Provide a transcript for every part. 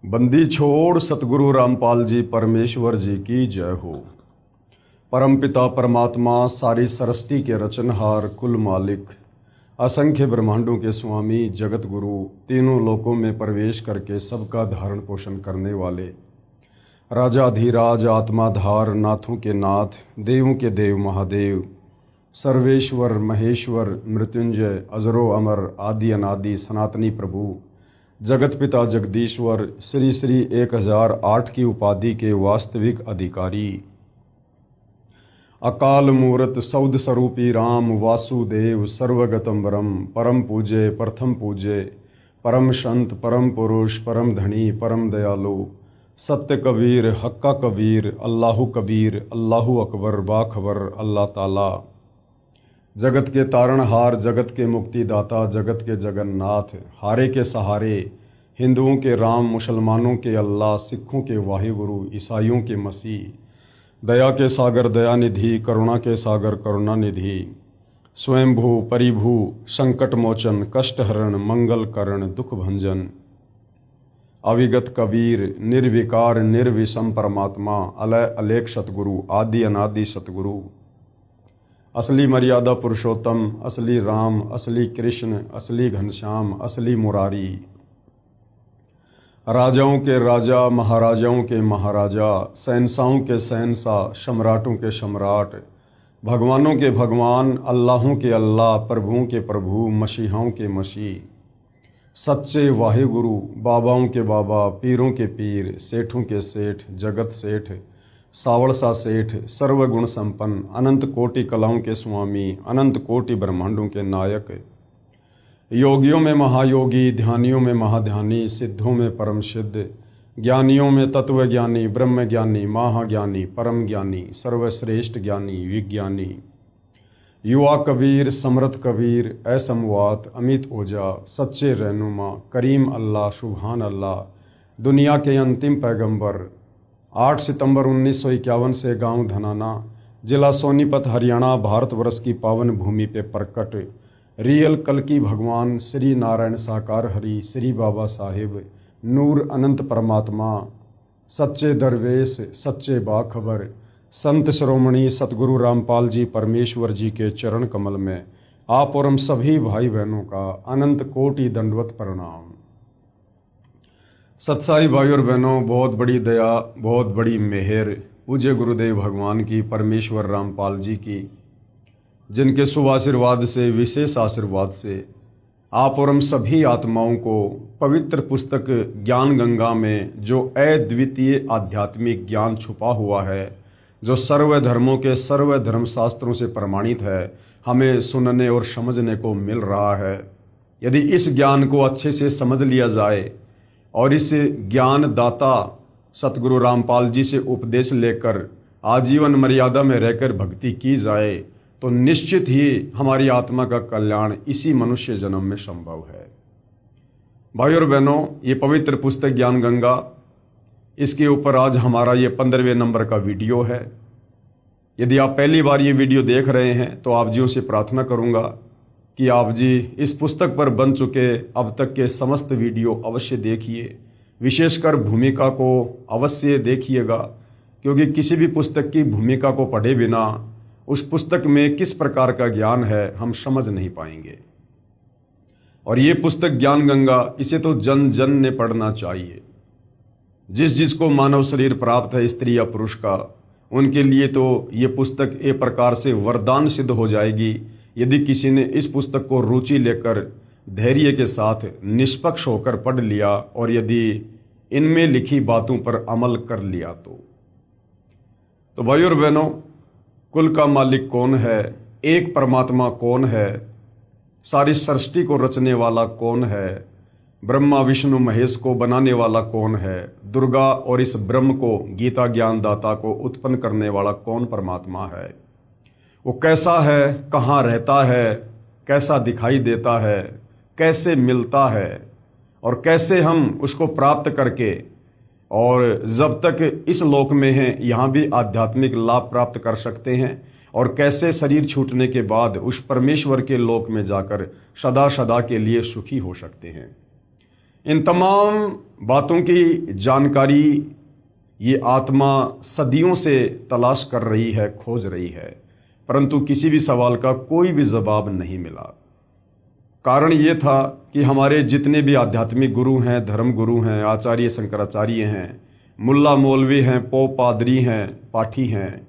बंदी छोड़ सतगुरु रामपाल जी परमेश्वर जी की जय हो। परमपिता परमात्मा सारी सृष्टि के रचनहार कुल मालिक असंख्य ब्रह्मांडों के स्वामी जगत गुरु तीनों लोकों में प्रवेश करके सबका धारण पोषण करने वाले राजाधिराज आत्माधार नाथों के नाथ देवों के देव महादेव सर्वेश्वर महेश्वर मृत्युंजय अजरो अमर आदि अनादि सनातनी प्रभु जगत पिता जगदीश्वर श्री श्री 1008 की उपाधि के वास्तविक अधिकारी अकाल मूर्त सौद स्वरूपी राम वासुदेव सर्वगतम वरम परम पूजे प्रथम पूजे परम संत परम पुरुष परम धनी परम दयालु सत्य कबीर हक्का कबीर अल्लाहु कबीर अल्लाहु अकबर बाखबर अल्लाह ताला जगत के तारणहार जगत के मुक्तिदाता जगत के जगन्नाथ हारे के सहारे हिंदुओं के राम मुसलमानों के अल्लाह सिखों के वाहिगुरु ईसाइयों के मसीह दया के सागर दयानिधि करुणा के सागर करुणानिधि स्वयंभू परिभू संकट मोचन कष्टहरण मंगल करण दुख भंजन अविगत कबीर निर्विकार निर्विषम परमात्मा अलय अलेख सतगुरु आदि अनादि सतगुरु असली मर्यादा पुरुषोत्तम असली राम असली कृष्ण असली घनश्याम असली मुरारी राजाओं के राजा महाराजाओं के महाराजा शहंशाहों के शहंशाह सम्राटों के सम्राट भगवानों के भगवान अल्लाहों के अल्लाह प्रभुओं के प्रभु मसीहाओं के मसीह सच्चे वाहिगुरु बाबाओं के बाबा पीरों के पीर सेठों के सेठ जगत सेठ सावड़सा सेठ सर्वगुण संपन्न अनंत कोटि कलाओं के स्वामी अनंत कोटि ब्रह्मांडों के नायक योगियों में महायोगी ध्यानियों में महाध्यानी सिद्धों में परम सिद्ध ज्ञानियों में तत्वज्ञानी ब्रह्म ज्ञानी महाज्ञानी परम ज्ञानी सर्वश्रेष्ठ ज्ञानी विज्ञानी युवा कबीर समर्थ कबीर असमवात अमित ओझा सच्चे रहनुमा करीम अल्लाह सुभान अल्लाह दुनिया के अंतिम पैगंबर 8 सितंबर 1951 से गांव धनाना जिला सोनीपत हरियाणा भारतवर्ष की पावन भूमि पे प्रकट रियल कल्कि भगवान श्री नारायण साकार हरि श्री बाबा साहिब नूर अनंत परमात्मा सच्चे दरवेश सच्चे बाखबर संत शिरोमणि सतगुरु रामपाल जी परमेश्वर जी के चरण कमल में आप और हम सभी भाई बहनों का अनंत कोटि दंडवत प्रणाम। सत्साई भाई और बहनों, बहुत बड़ी दया बहुत बड़ी मेहर पूज्य गुरुदेव भगवान की परमेश्वर रामपाल जी की, जिनके शुभ आशीर्वाद से विशेष आशीर्वाद से आप और हम सभी आत्माओं को पवित्र पुस्तक ज्ञान गंगा में जो अद्वितीय आध्यात्मिक ज्ञान छुपा हुआ है, जो सर्व धर्मों के सर्व धर्म शास्त्रों से प्रमाणित है, हमें सुनने और समझने को मिल रहा है। यदि इस ज्ञान को अच्छे से समझ लिया जाए और इस ज्ञान दाता सतगुरु रामपाल जी से उपदेश लेकर आजीवन मर्यादा में रहकर भक्ति की जाए तो निश्चित ही हमारी आत्मा का कल्याण इसी मनुष्य जन्म में संभव है। भाई और बहनों, ये पवित्र पुस्तक ज्ञान गंगा, इसके ऊपर आज हमारा ये 15वें नंबर का वीडियो है। यदि आप पहली बार ये वीडियो देख रहे हैं तो आप जी से प्रार्थना करूँगा कि आप जी इस पुस्तक पर बन चुके अब तक के समस्त वीडियो अवश्य देखिए, विशेषकर भूमिका को अवश्य देखिएगा, क्योंकि किसी भी पुस्तक की भूमिका को पढ़े बिना उस पुस्तक में किस प्रकार का ज्ञान है हम समझ नहीं पाएंगे। और ये पुस्तक ज्ञान गंगा, इसे तो जन जन ने पढ़ना चाहिए। जिसको मानव शरीर प्राप्त है स्त्री या पुरुष का, उनके लिए तो ये पुस्तक एक प्रकार से वरदान सिद्ध हो जाएगी यदि किसी ने इस पुस्तक को रुचि लेकर धैर्य के साथ निष्पक्ष होकर पढ़ लिया और यदि इनमें लिखी बातों पर अमल कर लिया तो भाई और बहनों, कुल का मालिक कौन है, एक परमात्मा कौन है, सारी सृष्टि को रचने वाला कौन है, ब्रह्मा विष्णु महेश को बनाने वाला कौन है, दुर्गा और इस ब्रह्म को गीता ज्ञान दाता को उत्पन्न करने वाला कौन परमात्मा है, वो कैसा है, कहाँ रहता है, कैसा दिखाई देता है, कैसे मिलता है और कैसे हम उसको प्राप्त करके और जब तक इस लोक में हैं यहाँ भी आध्यात्मिक लाभ प्राप्त कर सकते हैं और कैसे शरीर छूटने के बाद उस परमेश्वर के लोक में जाकर सदा सदा के लिए सुखी हो सकते हैं। इन तमाम बातों की जानकारी ये आत्मा सदियों से तलाश कर रही है, खोज रही है, परंतु किसी भी सवाल का कोई भी जवाब नहीं मिला। कारण ये था कि हमारे जितने भी आध्यात्मिक गुरु हैं, धर्म गुरु हैं, आचार्य शंकराचार्य हैं, मुल्ला मौलवी हैं, पोप पादरी हैं, पाठी हैं,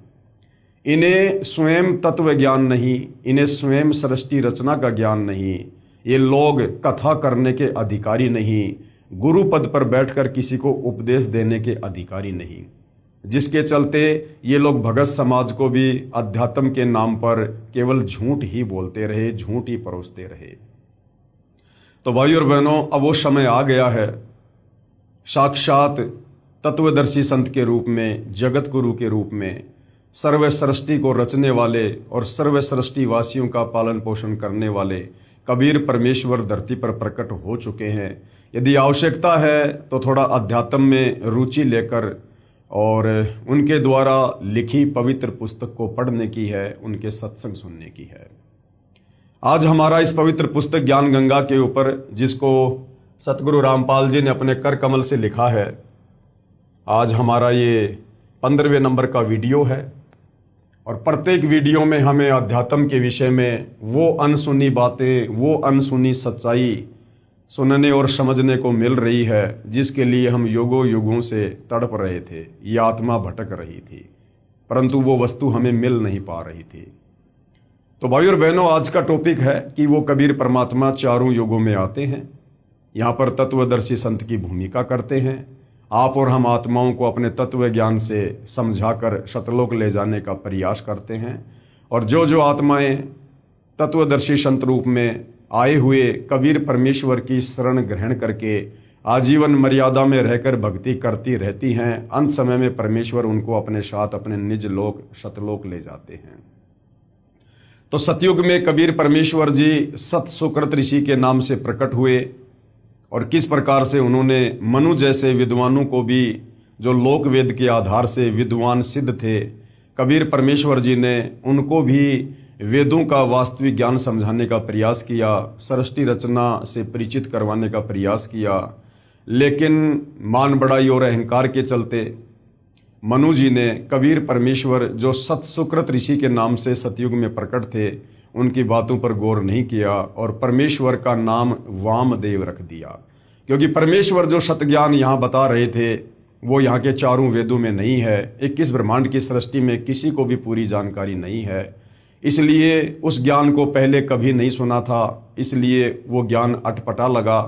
इन्हें स्वयं तत्व ज्ञान नहीं, इन्हें स्वयं सृष्टि रचना का ज्ञान नहीं, ये लोग कथा करने के अधिकारी नहीं, गुरु पद पर बैठकर किसी को उपदेश देने के अधिकारी नहीं, जिसके चलते ये लोग भगत समाज को भी अध्यात्म के नाम पर केवल झूठ ही बोलते रहे, झूठ ही परोसते रहे। तो भाई और बहनों, अब वो समय आ गया है, साक्षात तत्वदर्शी संत के रूप में, जगत गुरु के रूप में, सर्व सृष्टि को रचने वाले और सर्व सृष्टि वासियों का पालन पोषण करने वाले कबीर परमेश्वर धरती पर प्रकट हो चुके हैं। यदि आवश्यकता है तो थोड़ा अध्यात्म में रुचि लेकर और उनके द्वारा लिखी पवित्र पुस्तक को पढ़ने की है, उनके सत्संग सुनने की है। आज हमारा इस पवित्र पुस्तक ज्ञान गंगा के ऊपर, जिसको सतगुरु रामपाल जी ने अपने कर कमल से लिखा है, आज हमारा ये 15वें नंबर का वीडियो है। और प्रत्येक वीडियो में हमें अध्यात्म के विषय में वो अनसुनी बातें, वो अनसुनी सच्चाई सुनने और समझने को मिल रही है, जिसके लिए हम युगों युगों से तड़प रहे थे। ये आत्मा भटक रही थी, परंतु वो वस्तु हमें मिल नहीं पा रही थी। तो भाई और बहनों, आज का टॉपिक है कि वो कबीर परमात्मा चारों युगों में आते हैं, यहाँ पर तत्वदर्शी संत की भूमिका करते हैं। आप और हम आत्माओं को अपने तत्व ज्ञान से समझाकर सतलोक ले जाने का प्रयास करते हैं। और जो जो आत्माएं तत्वदर्शी संत रूप में आए हुए कबीर परमेश्वर की शरण ग्रहण करके आजीवन मर्यादा में रहकर भक्ति करती रहती हैं, अंत समय में परमेश्वर उनको अपने साथ अपने निज लोक सतलोक ले जाते हैं। तो सतयुग में कबीर परमेश्वर जी सत सुकृत ऋषि के नाम से प्रकट हुए और किस प्रकार से उन्होंने मनु जैसे विद्वानों को भी, जो लोक वेद के आधार से विद्वान सिद्ध थे, कबीर परमेश्वर जी ने उनको भी वेदों का वास्तविक ज्ञान समझाने का प्रयास किया, सृष्टि रचना से परिचित करवाने का प्रयास किया। लेकिन मान बढ़ाई और अहंकार के चलते मनु जी ने कबीर परमेश्वर, जो सत सुकृत ऋषि के नाम से सतयुग में प्रकट थे, उनकी बातों पर गौर नहीं किया और परमेश्वर का नाम वामदेव रख दिया। क्योंकि परमेश्वर जो सत ज्ञान यहाँ बता रहे थे, वो यहाँ के चारों वेदों में नहीं है। 21 ब्रह्मांड की सृष्टि में किसी को भी पूरी जानकारी नहीं है, इसलिए उस ज्ञान को पहले कभी नहीं सुना था, इसलिए वो ज्ञान अटपटा लगा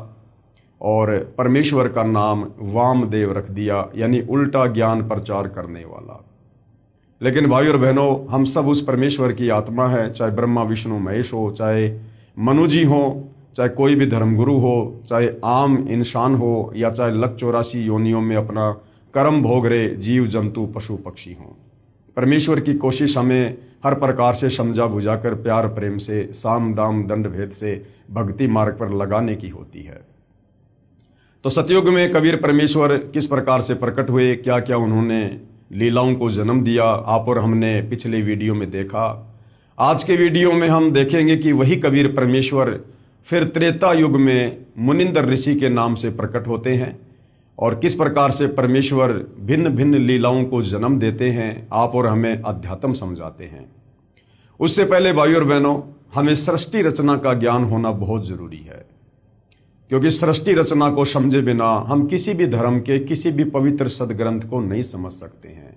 और परमेश्वर का नाम वामदेव रख दिया, यानी उल्टा ज्ञान प्रचार करने वाला। लेकिन भाई और बहनों, हम सब उस परमेश्वर की आत्मा है, चाहे ब्रह्मा विष्णु महेश हो, चाहे मनु जी हो, चाहे कोई भी धर्मगुरु हो, चाहे आम इंसान हो, या चाहे 184 योनियों में अपना कर्म भोग रहे जीव जंतु पशु पक्षी हों। परमेश्वर की कोशिश हमें हर प्रकार से समझा बुझाकर प्यार प्रेम से, साम दाम दंड भेद से भक्ति मार्ग पर लगाने की होती है। तो सतयुग में कबीर परमेश्वर किस प्रकार से प्रकट हुए, क्या क्या उन्होंने लीलाओं को जन्म दिया, आप और हमने पिछले वीडियो में देखा। आज के वीडियो में हम देखेंगे कि वही कबीर परमेश्वर फिर त्रेता युग में मुनिंदर ऋषि के नाम से प्रकट होते हैं और किस प्रकार से परमेश्वर भिन्न भिन्न लीलाओं को जन्म देते हैं, आप और हमें अध्यात्म समझाते हैं। उससे पहले भाई और बहनों, हमें सृष्टि रचना का ज्ञान होना बहुत जरूरी है, क्योंकि सृष्टि रचना को समझे बिना हम किसी भी धर्म के किसी भी पवित्र सदग्रंथ को नहीं समझ सकते हैं।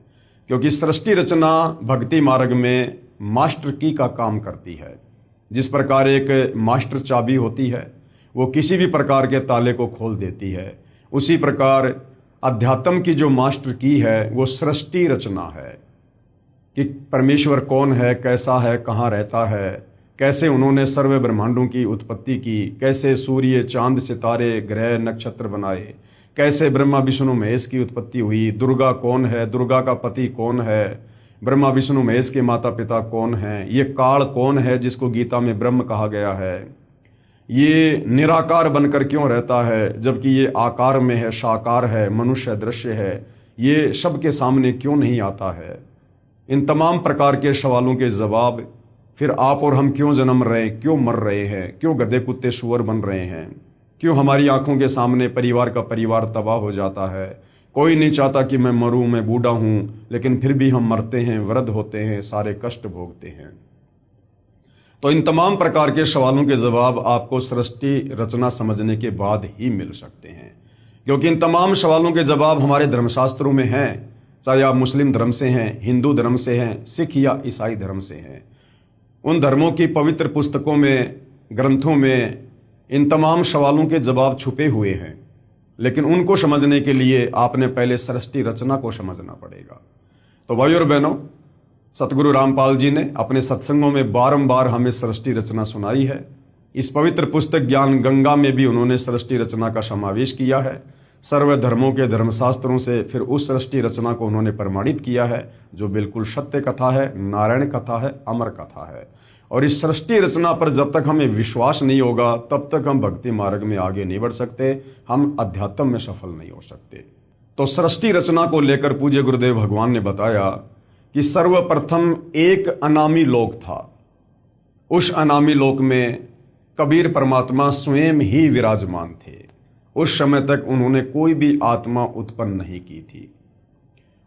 क्योंकि सृष्टि रचना भक्ति मार्ग में मास्टर की का काम करती है। जिस प्रकार एक मास्टर चाबी होती है, वो किसी भी प्रकार के ताले को खोल देती है, उसी प्रकार अध्यात्म की जो मास्टर की है वो सृष्टि रचना है कि परमेश्वर कौन है, कैसा है, कहाँ रहता है, कैसे उन्होंने सर्व ब्रह्मांडों की उत्पत्ति की, कैसे सूर्य चांद सितारे ग्रह नक्षत्र बनाए, कैसे ब्रह्मा विष्णु महेश की उत्पत्ति हुई, दुर्गा कौन है, दुर्गा का पति कौन है, ब्रह्मा विष्णु महेश के माता पिता कौन हैं, ये काल कौन है जिसको गीता में ब्रह्म कहा गया है, ये निराकार बनकर क्यों रहता है जबकि ये आकार में है, साकार है, मनुष्य दृश्य है, ये सबके सामने क्यों नहीं आता है। इन तमाम प्रकार के सवालों के जवाब, फिर आप और हम क्यों जन्म रहे हैं, क्यों मर रहे हैं, क्यों गधे कुत्ते सुअर बन रहे हैं, क्यों हमारी आंखों के सामने परिवार का परिवार तबाह हो जाता है। कोई नहीं चाहता कि मैं मरूं, मैं बूढ़ा हूं, लेकिन फिर भी हम मरते हैं, वृद्ध होते हैं, सारे कष्ट भोगते हैं। तो इन तमाम प्रकार के सवालों के जवाब आपको सृष्टि रचना समझने के बाद ही मिल सकते हैं, क्योंकि इन तमाम सवालों के जवाब हमारे धर्मशास्त्रों में हैं। चाहे आप मुस्लिम धर्म से हैं, हिंदू धर्म से हैं, सिख या ईसाई धर्म से हैं, उन धर्मों की पवित्र पुस्तकों में, ग्रंथों में इन तमाम सवालों के जवाब छुपे हुए हैं। लेकिन उनको समझने के लिए आपने पहले सृष्टि रचना को समझना पड़ेगा। तो भाइयों और बहनों, सतगुरु रामपाल जी ने अपने सत्संगों में बारंबार हमें सृष्टि रचना सुनाई है। इस पवित्र पुस्तक ज्ञान गंगा में भी उन्होंने सृष्टि रचना का समावेश किया है। सर्व धर्मों के धर्मशास्त्रों से फिर उस सृष्टि रचना को उन्होंने प्रमाणित किया है, जो बिल्कुल सत्य कथा है, नारायण कथा है, अमर कथा है। और इस सृष्टि रचना पर जब तक हमें विश्वास नहीं होगा, तब तक हम भक्ति मार्ग में आगे नहीं बढ़ सकते, हम अध्यात्म में सफल नहीं हो सकते। तो सृष्टि रचना को लेकर पूज्य गुरुदेव भगवान ने बताया कि सर्वप्रथम एक अनामी लोक था। उस अनामी लोक में कबीर परमात्मा स्वयं ही विराजमान थे। उस समय तक उन्होंने कोई भी आत्मा उत्पन्न नहीं की थी।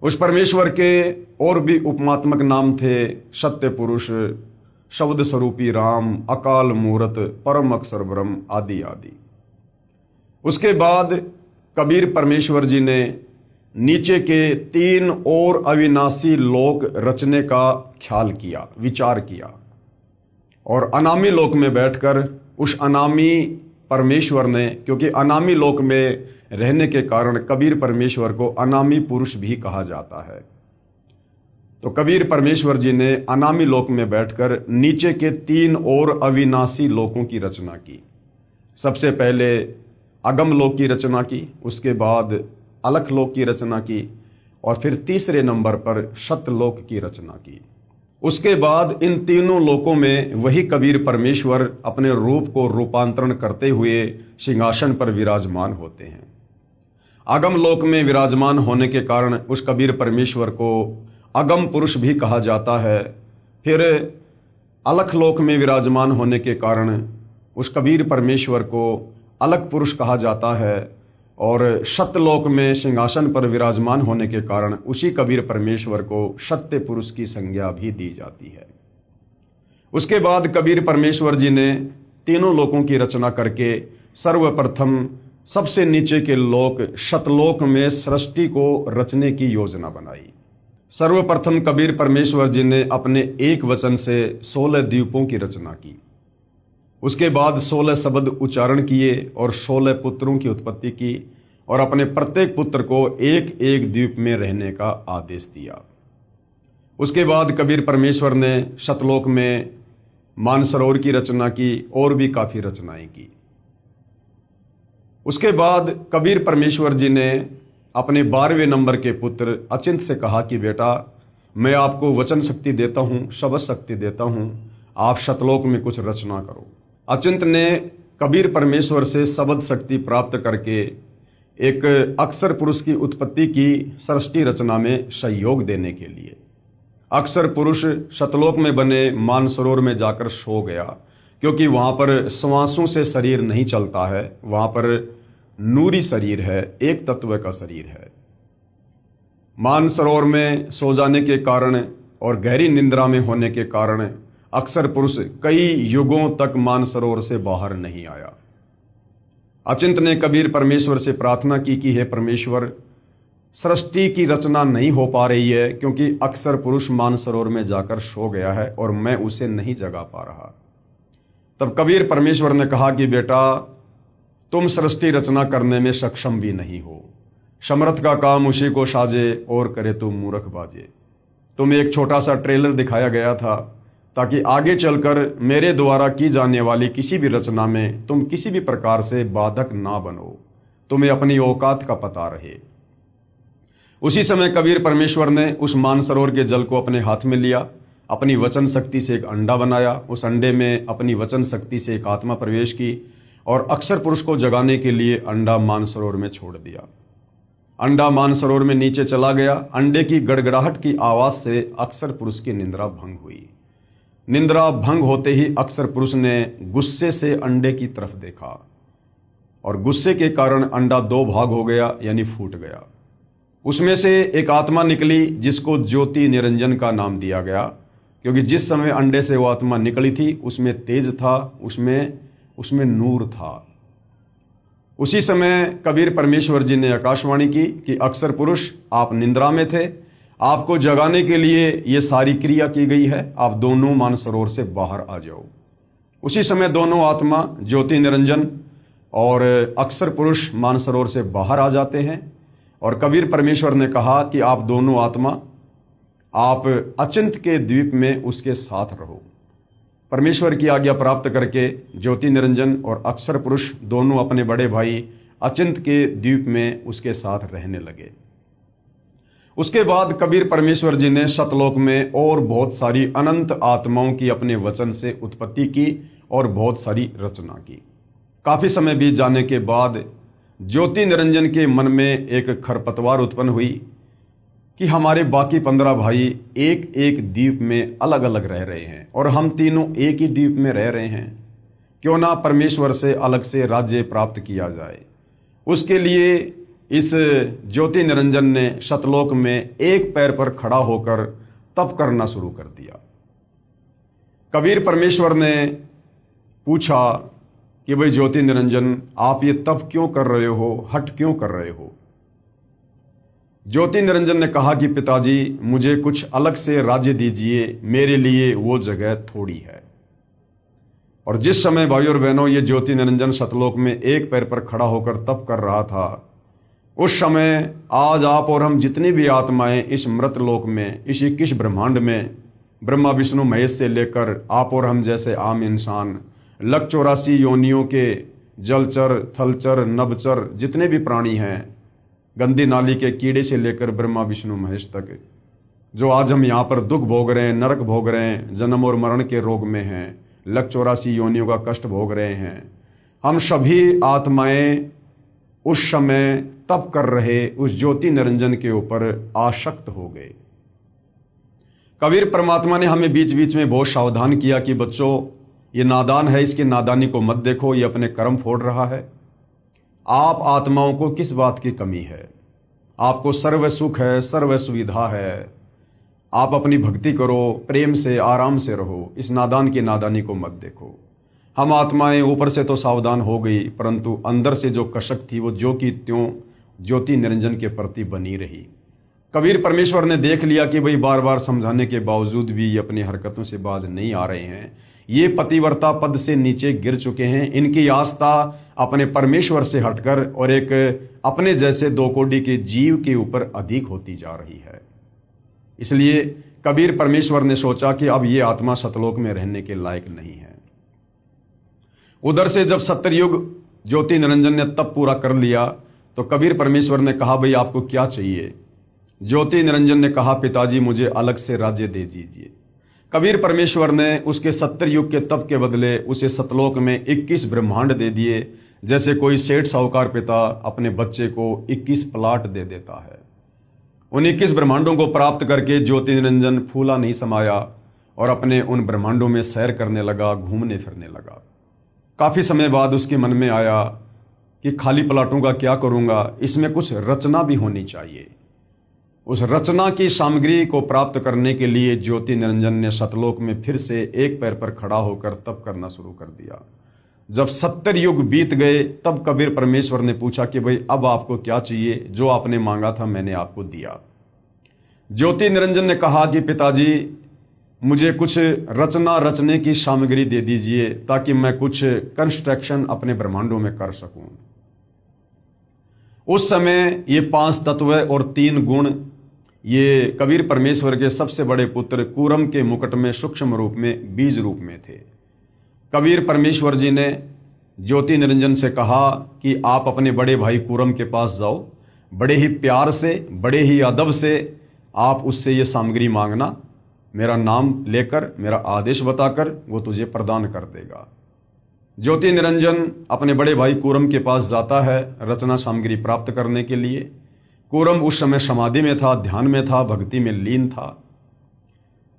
उस परमेश्वर के और भी उपमात्मक नाम थे, सत्य पुरुष, शब्द स्वरूपी राम, अकाल मूरत, परम अक्षर ब्रह्म आदि आदि। उसके बाद कबीर परमेश्वर जी ने नीचे के 3 और अविनाशी लोक रचने का ख्याल किया, विचार किया, और अनामी लोक में बैठकर उस अनामी परमेश्वर ने, क्योंकि अनामी लोक में रहने के कारण कबीर परमेश्वर को अनामी पुरुष भी कहा जाता है, तो कबीर परमेश्वर जी ने अनामी लोक में बैठकर नीचे के 3 और अविनाशी लोकों की रचना की। सबसे पहले अगम लोक की रचना की, उसके बाद अलख लोक की रचना की, और फिर तीसरे नंबर पर सतलोक की रचना की। उसके बाद इन तीनों लोकों में वही कबीर परमेश्वर अपने रूप को रूपांतरण करते हुए सिंहासन पर विराजमान होते हैं। अगम लोक में विराजमान होने के कारण उस कबीर परमेश्वर को अगम पुरुष भी कहा जाता है। फिर अलख लोक में विराजमान होने के कारण उस कबीर परमेश्वर को अलख पुरुष कहा जाता है, और सत्यलोक में सिंहासन पर विराजमान होने के कारण उसी कबीर परमेश्वर को सत्य पुरुष की संज्ञा भी दी जाती है। उसके बाद कबीर परमेश्वर जी ने तीनों लोकों की रचना करके सर्वप्रथम सबसे नीचे के लोक सतलोक में सृष्टि को रचने की योजना बनाई। सर्वप्रथम कबीर परमेश्वर जी ने अपने एक वचन से 16 द्वीपों की रचना की। उसके बाद 16 शब्द उच्चारण किए और 16 पुत्रों की उत्पत्ति की, और अपने प्रत्येक पुत्र को एक एक द्वीप में रहने का आदेश दिया। उसके बाद कबीर परमेश्वर ने सतलोक में मानसरोवर की रचना की और भी काफ़ी रचनाएं की। उसके बाद कबीर परमेश्वर जी ने अपने 12वें नंबर के पुत्र अचिंत से कहा कि बेटा, मैं आपको वचन शक्ति देता हूँ, शब्द शक्ति देता हूँ, आप सतलोक में कुछ रचना करो। अचिंत ने कबीर परमेश्वर से शब्द शक्ति प्राप्त करके एक अक्षर पुरुष की उत्पत्ति की सृष्टि रचना में सहयोग देने के लिए। अक्षर पुरुष सतलोक में बने मानसरोवर में जाकर सो गया, क्योंकि वहाँ पर श्वासों से शरीर नहीं चलता है, वहाँ पर नूरी शरीर है, एक तत्व का शरीर है। मानसरोवर में सो जाने के कारण और गहरी निंद्रा में होने के कारण अक्षर पुरुष कई युगों तक मानसरोवर से बाहर नहीं आया। अचिंत ने कबीर परमेश्वर से प्रार्थना की कि हे परमेश्वर, सृष्टि की रचना नहीं हो पा रही है, क्योंकि अक्षर पुरुष मानसरोवर में जाकर सो गया है और मैं उसे नहीं जगा पा रहा। तब कबीर परमेश्वर ने कहा कि बेटा, तुम सृष्टि रचना करने में सक्षम भी नहीं हो, समर्थ का काम उसी को साजे और करे तुम मूर्ख बाजे। तुम्हें एक छोटा सा ट्रेलर दिखाया गया था ताकि आगे चलकर मेरे द्वारा की जाने वाली किसी भी रचना में तुम किसी भी प्रकार से बाधक ना बनो, तुम्हें अपनी औकात का पता रहे। उसी समय कबीर परमेश्वर ने उस मानसरोवर के जल को अपने हाथ में लिया, अपनी वचन शक्ति से एक अंडा बनाया, उस अंडे में अपनी वचन शक्ति से एक आत्मा प्रवेश की और अक्षर पुरुष को जगाने के लिए अंडा मानसरोवर में छोड़ दिया। अंडा मानसरोवर में नीचे चला गया। अंडे की गड़गड़ाहट की आवाज से अक्षर पुरुष की निंद्रा भंग हुई। निंद्रा भंग होते ही अक्षर पुरुष ने गुस्से से अंडे की तरफ देखा और गुस्से के कारण अंडा दो भाग हो गया, यानी फूट गया। उसमें से एक आत्मा निकली जिसको ज्योति निरंजन का नाम दिया गया, क्योंकि जिस समय अंडे से वो आत्मा निकली थी उसमें तेज था, उसमें नूर था। उसी समय कबीर परमेश्वर जी ने आकाशवाणी की कि अक्सर पुरुष, आप निंद्रा में थे, आपको जगाने के लिए ये सारी क्रिया की गई है, आप दोनों मानसरोवर से बाहर आ जाओ। उसी समय दोनों आत्मा ज्योति निरंजन और अक्सर पुरुष मानसरोवर से बाहर आ जाते हैं और कबीर परमेश्वर ने कहा कि आप दोनों आत्मा, आप अचिंत के द्वीप में उसके साथ रहो। परमेश्वर की आज्ञा प्राप्त करके ज्योति निरंजन और अक्सर पुरुष दोनों अपने बड़े भाई अचिंत के द्वीप में उसके साथ रहने लगे। उसके बाद कबीर परमेश्वर जी ने सतलोक में और बहुत सारी अनंत आत्माओं की अपने वचन से उत्पत्ति की और बहुत सारी रचना की। काफी समय बीत जाने के बाद ज्योति निरंजन के मन में एक खरपतवार उत्पन्न हुई कि हमारे बाकी 15 भाई एक एक द्वीप में अलग अलग रह रहे हैं और हम तीनों एक ही द्वीप में रह रहे हैं, क्यों ना परमेश्वर से अलग से राज्य प्राप्त किया जाए। उसके लिए इस ज्योति निरंजन ने सतलोक में एक पैर पर खड़ा होकर तप करना शुरू कर दिया। कबीर परमेश्वर ने पूछा कि भाई ज्योति निरंजन, आप ये तप क्यों कर रहे हो, हट क्यों कर रहे हो? ज्योति निरंजन ने कहा कि पिताजी, मुझे कुछ अलग से राज्य दीजिए, मेरे लिए वो जगह थोड़ी है। और जिस समय भाई और बहनों ये ज्योति निरंजन सतलोक में एक पैर पर खड़ा होकर तप कर रहा था, उस समय आज आप और हम जितनी भी आत्माएं इस मृत लोक में, इस 21 ब्रह्मांड में, ब्रह्मा विष्णु महेश से लेकर आप और हम जैसे आम इंसान, 184 योनियों के जलचर, थलचर, नभचर जितने भी प्राणी हैं, गंदी नाली के कीड़े से लेकर ब्रह्मा विष्णु महेश तक, जो आज हम यहाँ पर दुख भोग रहे हैं, नरक भोग रहे हैं, जन्म और मरण के रोग में हैं, 184 योनियों का कष्ट भोग रहे हैं, हम सभी आत्माएं उस समय तप कर रहे उस ज्योति निरंजन के ऊपर आसक्त हो गए। कबीर परमात्मा ने हमें बीच बीच में बहुत सावधान किया कि बच्चों, ये नादान है, इसकी नादानी को मत देखो, ये अपने कर्म फोड़ रहा है। आप आत्माओं को किस बात की कमी है? आपको सर्व सुख है, सर्व सुविधा है, आप अपनी भक्ति करो, प्रेम से आराम से रहो, इस नादान की नादानी को मत देखो। हम आत्माएं ऊपर से तो सावधान हो गई, परंतु अंदर से जो कशक थी वो जो की त्यों ज्योति निरंजन के प्रति बनी रही। कबीर परमेश्वर ने देख लिया कि भाई बार बार समझाने के बावजूद भी ये अपनी हरकतों से बाज नहीं आ रहे हैं, ये पतिव्रता पद से नीचे गिर चुके हैं, इनकी आस्था अपने परमेश्वर से हटकर और एक अपने जैसे दो कोड़ी के जीव के ऊपर अधिक होती जा रही है। इसलिए कबीर परमेश्वर ने सोचा कि अब ये आत्मा सतलोक में रहने के लायक नहीं है। उधर से जब सत्तरयुग ज्योति निरंजन ने तप पूरा कर लिया तो कबीर परमेश्वर ने कहा, भाई आपको क्या चाहिए? ज्योति निरंजन ने कहा, पिताजी मुझे अलग से राज्य दे दीजिए। कबीर परमेश्वर ने उसके 70 युग के तप के बदले उसे सतलोक में 21 ब्रह्मांड दे दिए, जैसे कोई सेठ साहूकार पिता अपने बच्चे को 21 प्लाट दे देता है। उन 21 ब्रह्मांडों को प्राप्त करके ज्योति निरंजन फूला नहीं समाया और अपने उन ब्रह्मांडों में सैर करने लगा, घूमने फिरने लगा। काफ़ी समय बाद उसके मन में आया कि खाली प्लाटों का क्या करूँगा, इसमें कुछ रचना भी होनी चाहिए। उस रचना की सामग्री को प्राप्त करने के लिए ज्योति निरंजन ने सतलोक में फिर से एक पैर पर खड़ा होकर तप करना शुरू कर दिया। जब 70 युग बीत गए तब कबीर परमेश्वर ने पूछा कि भाई अब आपको क्या चाहिए? जो आपने मांगा था मैंने आपको दिया। ज्योति निरंजन ने कहा कि पिताजी मुझे कुछ रचना रचने की सामग्री दे दीजिए ताकि मैं कुछ कंस्ट्रक्शन अपने ब्रह्मांडों में कर सकूं। उस समय ये 5 तत्व और 3 गुण ये कबीर परमेश्वर के सबसे बड़े पुत्र कूरम के मुकुट में सूक्ष्म रूप में बीज रूप में थे। कबीर परमेश्वर जी ने ज्योति निरंजन से कहा कि आप अपने बड़े भाई कूरम के पास जाओ, बड़े ही प्यार से, बड़े ही अदब से आप उससे ये सामग्री मांगना, मेरा नाम लेकर, मेरा आदेश बताकर वो तुझे प्रदान कर देगा। ज्योति निरंजन अपने बड़े भाई कूरम के पास जाता है रचना सामग्री प्राप्त करने के लिए। कूरम उस समय समाधि में था, ध्यान में था, भक्ति में लीन था।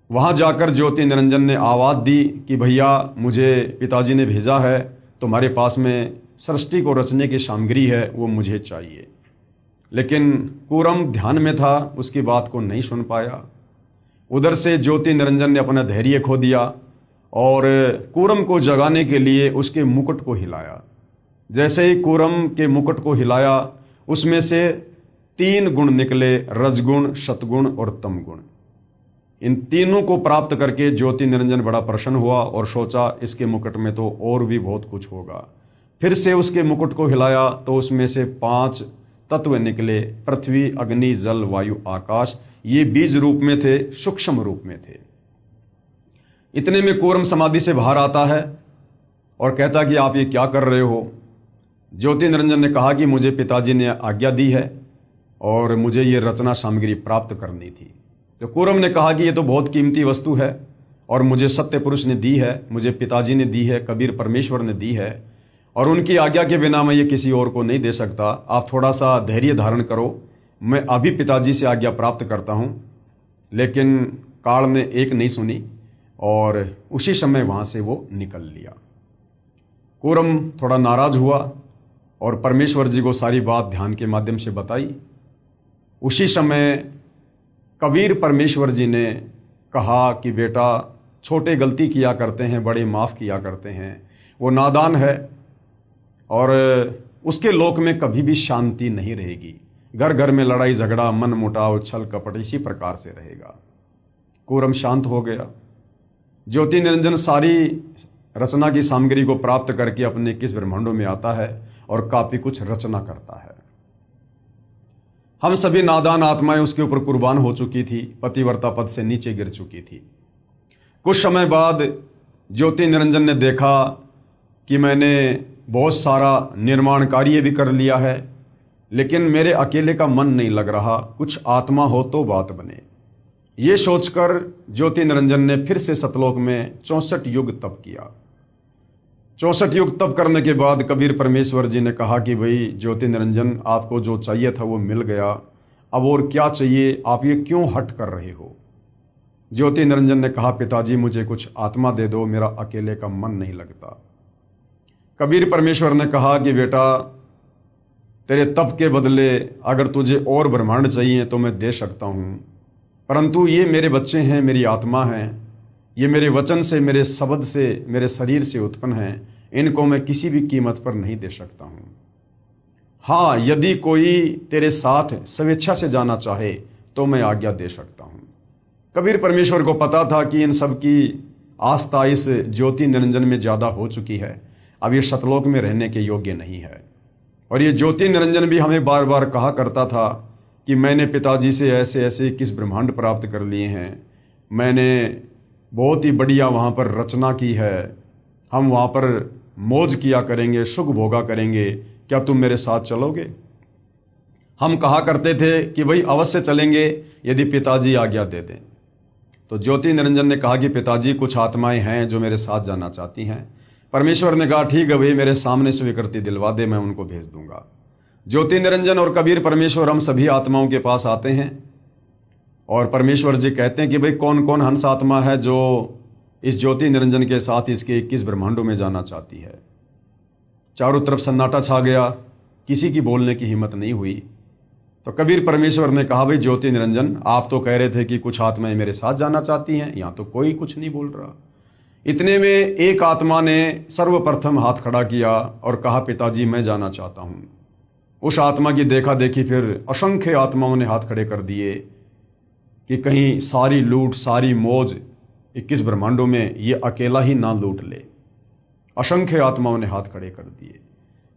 वहां जाकर ज्योति निरंजन ने आवाज दी कि भैया मुझे पिताजी ने भेजा है, तुम्हारे पास में सृष्टि को रचने की सामग्री है, वो मुझे चाहिए। लेकिन कूरम ध्यान में था, उसकी बात को नहीं सुन पाया। उधर से ज्योति निरंजन ने अपना धैर्य खो दिया और कूरम को जगाने के लिए उसके मुकुट को हिलाया। जैसे ही कूरम के मुकुट को हिलाया, उसमें से 3 गुण निकले, रजगुण, सतगुण और तमगुण। इन तीनों को प्राप्त करके ज्योति निरंजन बड़ा प्रसन्न हुआ और सोचा इसके मुकुट में तो और भी बहुत कुछ होगा। फिर से उसके मुकुट को हिलाया तो उसमें से 5 तत्व निकले, पृथ्वी, अग्नि, जल, वायु, आकाश। ये बीज रूप में थे, सूक्ष्म रूप में थे। इतने में कूरम समाधि से बाहर आता है और कहता कि आप ये क्या कर रहे हो। ज्योति निरंजन ने कहा कि मुझे पिताजी ने आज्ञा दी है और मुझे ये रचना सामग्री प्राप्त करनी थी। तो कूरम ने कहा कि ये तो बहुत कीमती वस्तु है और मुझे सत्य पुरुष ने दी है, मुझे पिताजी ने दी है, कबीर परमेश्वर ने दी है और उनकी आज्ञा के बिना मैं ये किसी और को नहीं दे सकता। आप थोड़ा सा धैर्य धारण करो, मैं अभी पिताजी से आज्ञा प्राप्त करता हूँ। लेकिन काल ने एक नहीं सुनी और उसी समय वहाँ से वो निकल लिया। कूरम थोड़ा नाराज हुआ और परमेश्वर जी को सारी बात ध्यान के माध्यम से बताई। उसी समय कबीर परमेश्वर जी ने कहा कि बेटा, छोटे गलती किया करते हैं, बड़े माफ़ किया करते हैं। वो नादान है और उसके लोक में कभी भी शांति नहीं रहेगी। घर घर में लड़ाई झगड़ा, मन मुटाव, छल कपट इसी प्रकार से रहेगा। कूरम शांत हो गया। ज्योति निरंजन सारी रचना की सामग्री को प्राप्त करके अपने 21 ब्रह्मांडों में आता है और काफी कुछ रचना करता है। हम सभी नादान आत्माएं उसके ऊपर कुर्बान हो चुकी थी, पतिव्रता पद से नीचे गिर चुकी थी। कुछ समय बाद ज्योति निरंजन ने देखा कि मैंने बहुत सारा निर्माण कार्य भी कर लिया है, लेकिन मेरे अकेले का मन नहीं लग रहा, कुछ आत्मा हो तो बात बने। ये सोचकर ज्योति निरंजन ने फिर से सतलोक में 64 युग तप किया। 64 युग तप करने के बाद कबीर परमेश्वर जी ने कहा कि भाई ज्योति निरंजन, आपको जो चाहिए था वो मिल गया, अब और क्या चाहिए, आप ये क्यों हट कर रहे हो। ज्योति निरंजन ने कहा, पिताजी मुझे कुछ आत्मा दे दो, मेरा अकेले का मन नहीं लगता। कबीर परमेश्वर ने कहा कि बेटा, तेरे तप के बदले अगर तुझे और ब्रह्मांड चाहिए तो मैं दे सकता हूँ, परंतु ये मेरे बच्चे हैं, मेरी आत्मा हैं, ये मेरे वचन से, मेरे शब्द से, मेरे शरीर से उत्पन्न हैं, इनको मैं किसी भी कीमत पर नहीं दे सकता हूँ। हाँ, यदि कोई तेरे साथ स्वेच्छा से जाना चाहे तो मैं आज्ञा दे सकता हूँ। कबीर परमेश्वर को पता था कि इन सब की आस्था इस ज्योति निरंजन में ज़्यादा हो चुकी है, अब ये सतलोक में रहने के योग्य नहीं है। और ये ज्योति निरंजन भी हमें बार बार कहा करता था कि मैंने पिताजी से ऐसे ऐसे 21 ब्रह्मांड प्राप्त कर लिए हैं, मैंने बहुत ही बढ़िया वहाँ पर रचना की है, हम वहाँ पर मौज किया करेंगे, सुख भोगा करेंगे, क्या तुम मेरे साथ चलोगे। हम कहा करते थे कि भाई अवश्य चलेंगे यदि पिताजी आज्ञा दे दें। तो ज्योति निरंजन ने कहा कि पिताजी, कुछ आत्माएं हैं जो मेरे साथ जाना चाहती हैं। परमेश्वर ने कहा, ठीक है भाई, मेरे सामने स्वीकृति दिलवा दे, मैं उनको भेज दूंगा। ज्योति निरंजन और कबीर परमेश्वर हम सभी आत्माओं के पास आते हैं और परमेश्वर जी कहते हैं कि भाई कौन कौन हंस आत्मा है जो इस ज्योति निरंजन के साथ इसके 21 ब्रह्मांडों में जाना चाहती है। चारों तरफ सन्नाटा छा गया, किसी की बोलने की हिम्मत नहीं हुई। तो कबीर परमेश्वर ने कहा, भाई ज्योति निरंजन, आप तो कह रहे थे कि कुछ आत्माएं मेरे साथ जाना चाहती हैं, यहाँ तो कोई कुछ नहीं बोल रहा। इतने में एक आत्मा ने सर्वप्रथम हाथ खड़ा किया और कहा, पिताजी मैं जाना चाहता हूँ। उस आत्मा की देखा देखी फिर असंख्य आत्माओं ने हाथ खड़े कर दिए कि कहीं सारी लूट, सारी मौज 21 ब्रह्मांडों में ये अकेला ही ना लूट ले। असंख्य आत्माओं ने हाथ खड़े कर दिए।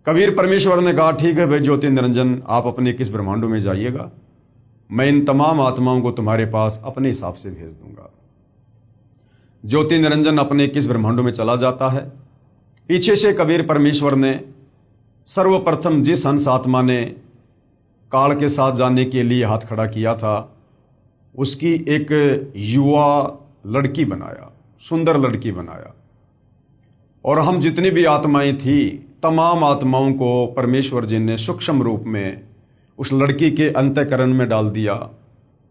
कबीर परमेश्वर ने कहा, ठीक है भाई ज्योति निरंजन, आप अपने 21 ब्रह्मांडों में जाइएगा, मैं इन तमाम आत्माओं को तुम्हारे पास अपने हिसाब से भेज दूंगा। ज्योति निरंजन अपने 21 ब्रह्मांडों में चला जाता है। पीछे से कबीर परमेश्वर ने सर्वप्रथम जिस हंस आत्मा ने काल के साथ जाने के लिए हाथ खड़ा किया था, उसकी एक युवा लड़की बनाया, सुंदर लड़की बनाया। और हम जितनी भी आत्माएं थी, तमाम आत्माओं को परमेश्वर जी ने सूक्ष्म रूप में उस लड़की के अंतःकरण में डाल दिया,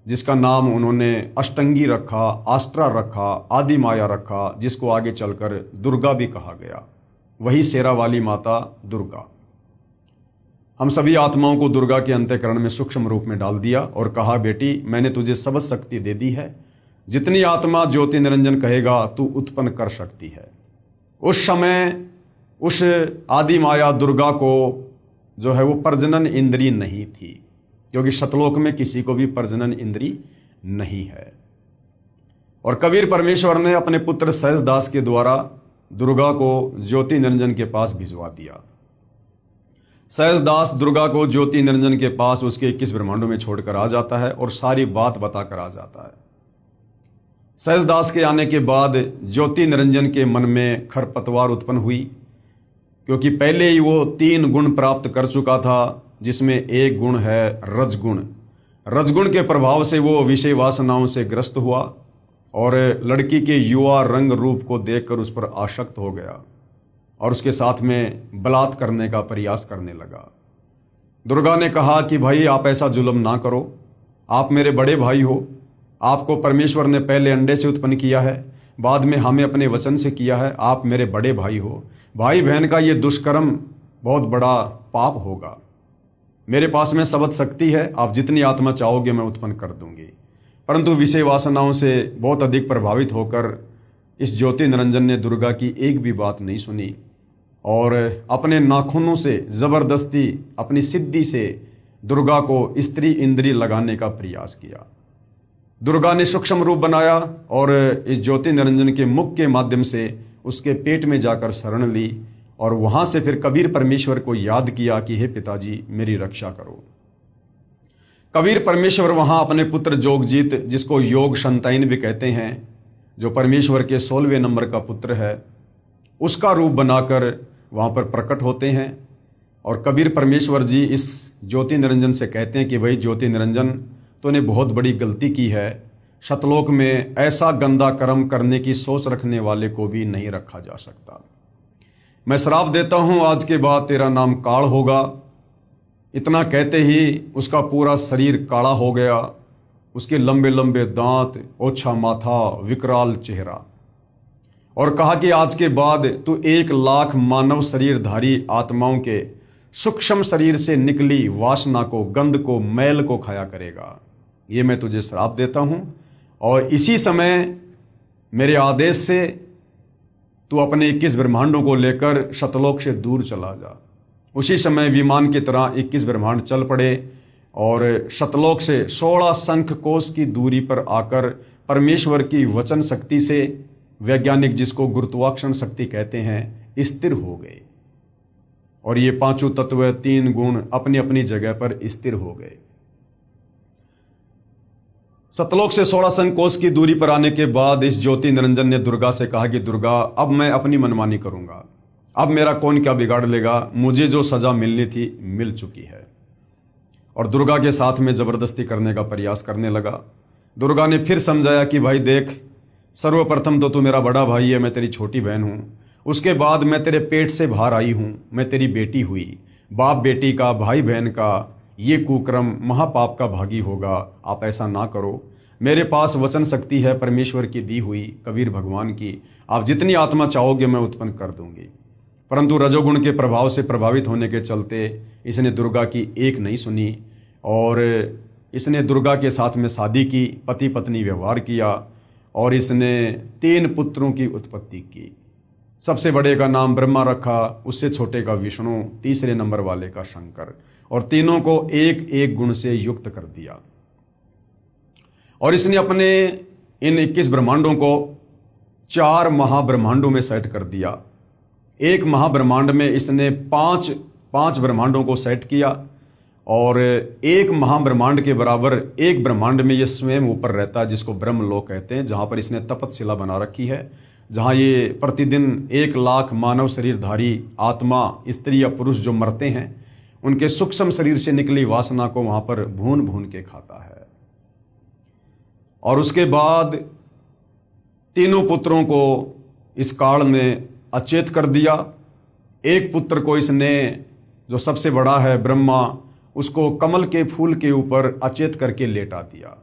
जिसका नाम उन्होंने अष्टंगी रखा, आस्ट्रा रखा, आदि माया रखा, जिसको आगे चलकर दुर्गा भी कहा गया। वही शेरा वाली माता दुर्गा। हम सभी आत्माओं को दुर्गा के अंतःकरण में सूक्ष्म रूप में डाल दिया और कहा, बेटी मैंने तुझे सब शक्ति दे दी है, जितनी आत्मा ज्योति निरंजन कहेगा तू उत्पन्न कर सकती है। उस समय उस आदि माया दुर्गा को जो है वो प्रजनन इंद्री नहीं थी, क्योंकि सतलोक में किसी को भी प्रजनन इंद्री नहीं है। और कबीर परमेश्वर ने अपने पुत्र सहजदास के द्वारा दुर्गा को ज्योति निरंजन के पास भिजवा दिया। सहजदास दुर्गा को ज्योति निरंजन के पास उसके 21 ब्रह्मांडों में छोड़कर आ जाता है और सारी बात बताकर आ जाता है। सहजदास के आने के बाद ज्योति निरंजन के मन में खरपतवार उत्पन्न हुई, क्योंकि पहले ही वो 3 गुण प्राप्त कर चुका था, जिसमें एक गुण है रजगुण। रजगुण के प्रभाव से वो विषय वासनाओं से ग्रस्त हुआ और लड़की के युवा रंग रूप को देखकर उस पर आसक्त हो गया और उसके साथ में बलात् करने का प्रयास करने लगा। दुर्गा ने कहा कि भाई आप ऐसा जुल्म ना करो, आप मेरे बड़े भाई हो, आपको परमेश्वर ने पहले अंडे से उत्पन्न किया है, बाद में हमें अपने वचन से किया है, आप मेरे बड़े भाई हो, भाई बहन का ये दुष्कर्म बहुत बड़ा पाप होगा। मेरे पास में सबद शक्ति है, आप जितनी आत्मा चाहोगे मैं उत्पन्न कर दूंगी। परंतु विषय वासनाओं से बहुत अधिक प्रभावित होकर इस ज्योति निरंजन ने दुर्गा की एक भी बात नहीं सुनी और अपने नाखूनों से जबरदस्ती अपनी सिद्धि से दुर्गा को स्त्री इंद्री लगाने का प्रयास किया। दुर्गा ने सूक्ष्म रूप बनाया और इस ज्योति निरंजन के मुख के माध्यम से उसके पेट में जाकर शरण ली और वहां से फिर कबीर परमेश्वर को याद किया कि हे पिताजी मेरी रक्षा करो। कबीर परमेश्वर वहां अपने पुत्र जोगजीत, जिसको योग संताइन भी कहते हैं, जो परमेश्वर के 16वें नंबर का पुत्र है, उसका रूप बनाकर वहां पर प्रकट होते हैं। और कबीर परमेश्वर जी इस ज्योति निरंजन से कहते हैं कि भाई ज्योति निरंजन, तूने बहुत बड़ी गलती की है, सतलोक में ऐसा गंदा कर्म करने की सोच रखने वाले को भी नहीं रखा जा सकता। मैं श्राप देता हूं आज के बाद तेरा नाम काल होगा। इतना कहते ही उसका पूरा शरीर काला हो गया, उसके लंबे लंबे दांत, ओछा माथा, विकराल चेहरा, और कहा कि आज के बाद तू 1 लाख मानव शरीरधारी आत्माओं के सूक्ष्म शरीर से निकली वासना को, गंध को, मैल को खाया करेगा। ये मैं तुझे श्राप देता हूं और इसी समय मेरे आदेश से तू अपने 21 ब्रह्मांडों को लेकर सतलोक से दूर चला जा। उसी समय विमान की तरह 21 ब्रह्मांड चल पड़े और सतलोक से 16 शंख कोश की दूरी पर आकर परमेश्वर की वचन शक्ति से, वैज्ञानिक जिसको गुरुत्वाकर्षण शक्ति कहते हैं, स्थिर हो गए और ये 5 तत्व, 3 गुण अपनी अपनी जगह पर स्थिर हो गए। सतलोक से 16 शंख कोश की दूरी पर आने के बाद इस ज्योति निरंजन ने दुर्गा से कहा कि दुर्गा, अब मैं अपनी मनमानी करूंगा, अब मेरा कौन क्या बिगाड़ लेगा, मुझे जो सजा मिलनी थी मिल चुकी है। और दुर्गा के साथ में जबरदस्ती करने का प्रयास करने लगा। दुर्गा ने फिर समझाया कि भाई देख, सर्वप्रथम तो तू मेरा बड़ा भाई है, मैं तेरी छोटी बहन हूं, उसके बाद मैं तेरे पेट से बाहर आई हूं, मैं तेरी बेटी हुई, बाप बेटी का, भाई बहन का ये कुक्रम महापाप का भागी होगा, आप ऐसा ना करो। मेरे पास वचन शक्ति है परमेश्वर की दी हुई, कबीर भगवान की, आप जितनी आत्मा चाहोगे मैं उत्पन्न कर दूंगी। परंतु रजोगुण के प्रभाव से प्रभावित होने के चलते इसने दुर्गा की एक नहीं सुनी और इसने दुर्गा के साथ में शादी की, पति पत्नी व्यवहार किया और इसने 3 पुत्रों की उत्पत्ति की। सबसे बड़े का नाम ब्रह्मा रखा, उससे छोटे का विष्णु, तीसरे नंबर वाले का शंकर, और तीनों को एक एक गुण से युक्त कर दिया। और इसने अपने इन 21 ब्रह्मांडों को 4 महाब्रह्मांडों में सेट कर दिया। एक महाब्रह्मांड में इसने 5 ब्रह्मांडों को सेट किया और एक महाब्रह्मांड के बराबर एक ब्रह्मांड में ये स्वयं ऊपर रहता है, जिसको ब्रह्मलोक कहते हैं, जहां पर इसने तपतशिला बना रखी है, जहां ये प्रतिदिन 1 लाख मानव शरीरधारी आत्मा, स्त्री या पुरुष जो मरते हैं, उनके सूक्ष्म शरीर से निकली वासना को वहां पर भून भून के खाता है। और उसके बाद तीनों पुत्रों को इस काल ने अचेत कर दिया। एक पुत्र को इसने, जो सबसे बड़ा है ब्रह्मा, उसको कमल के फूल के ऊपर अचेत करके लेटा दिया।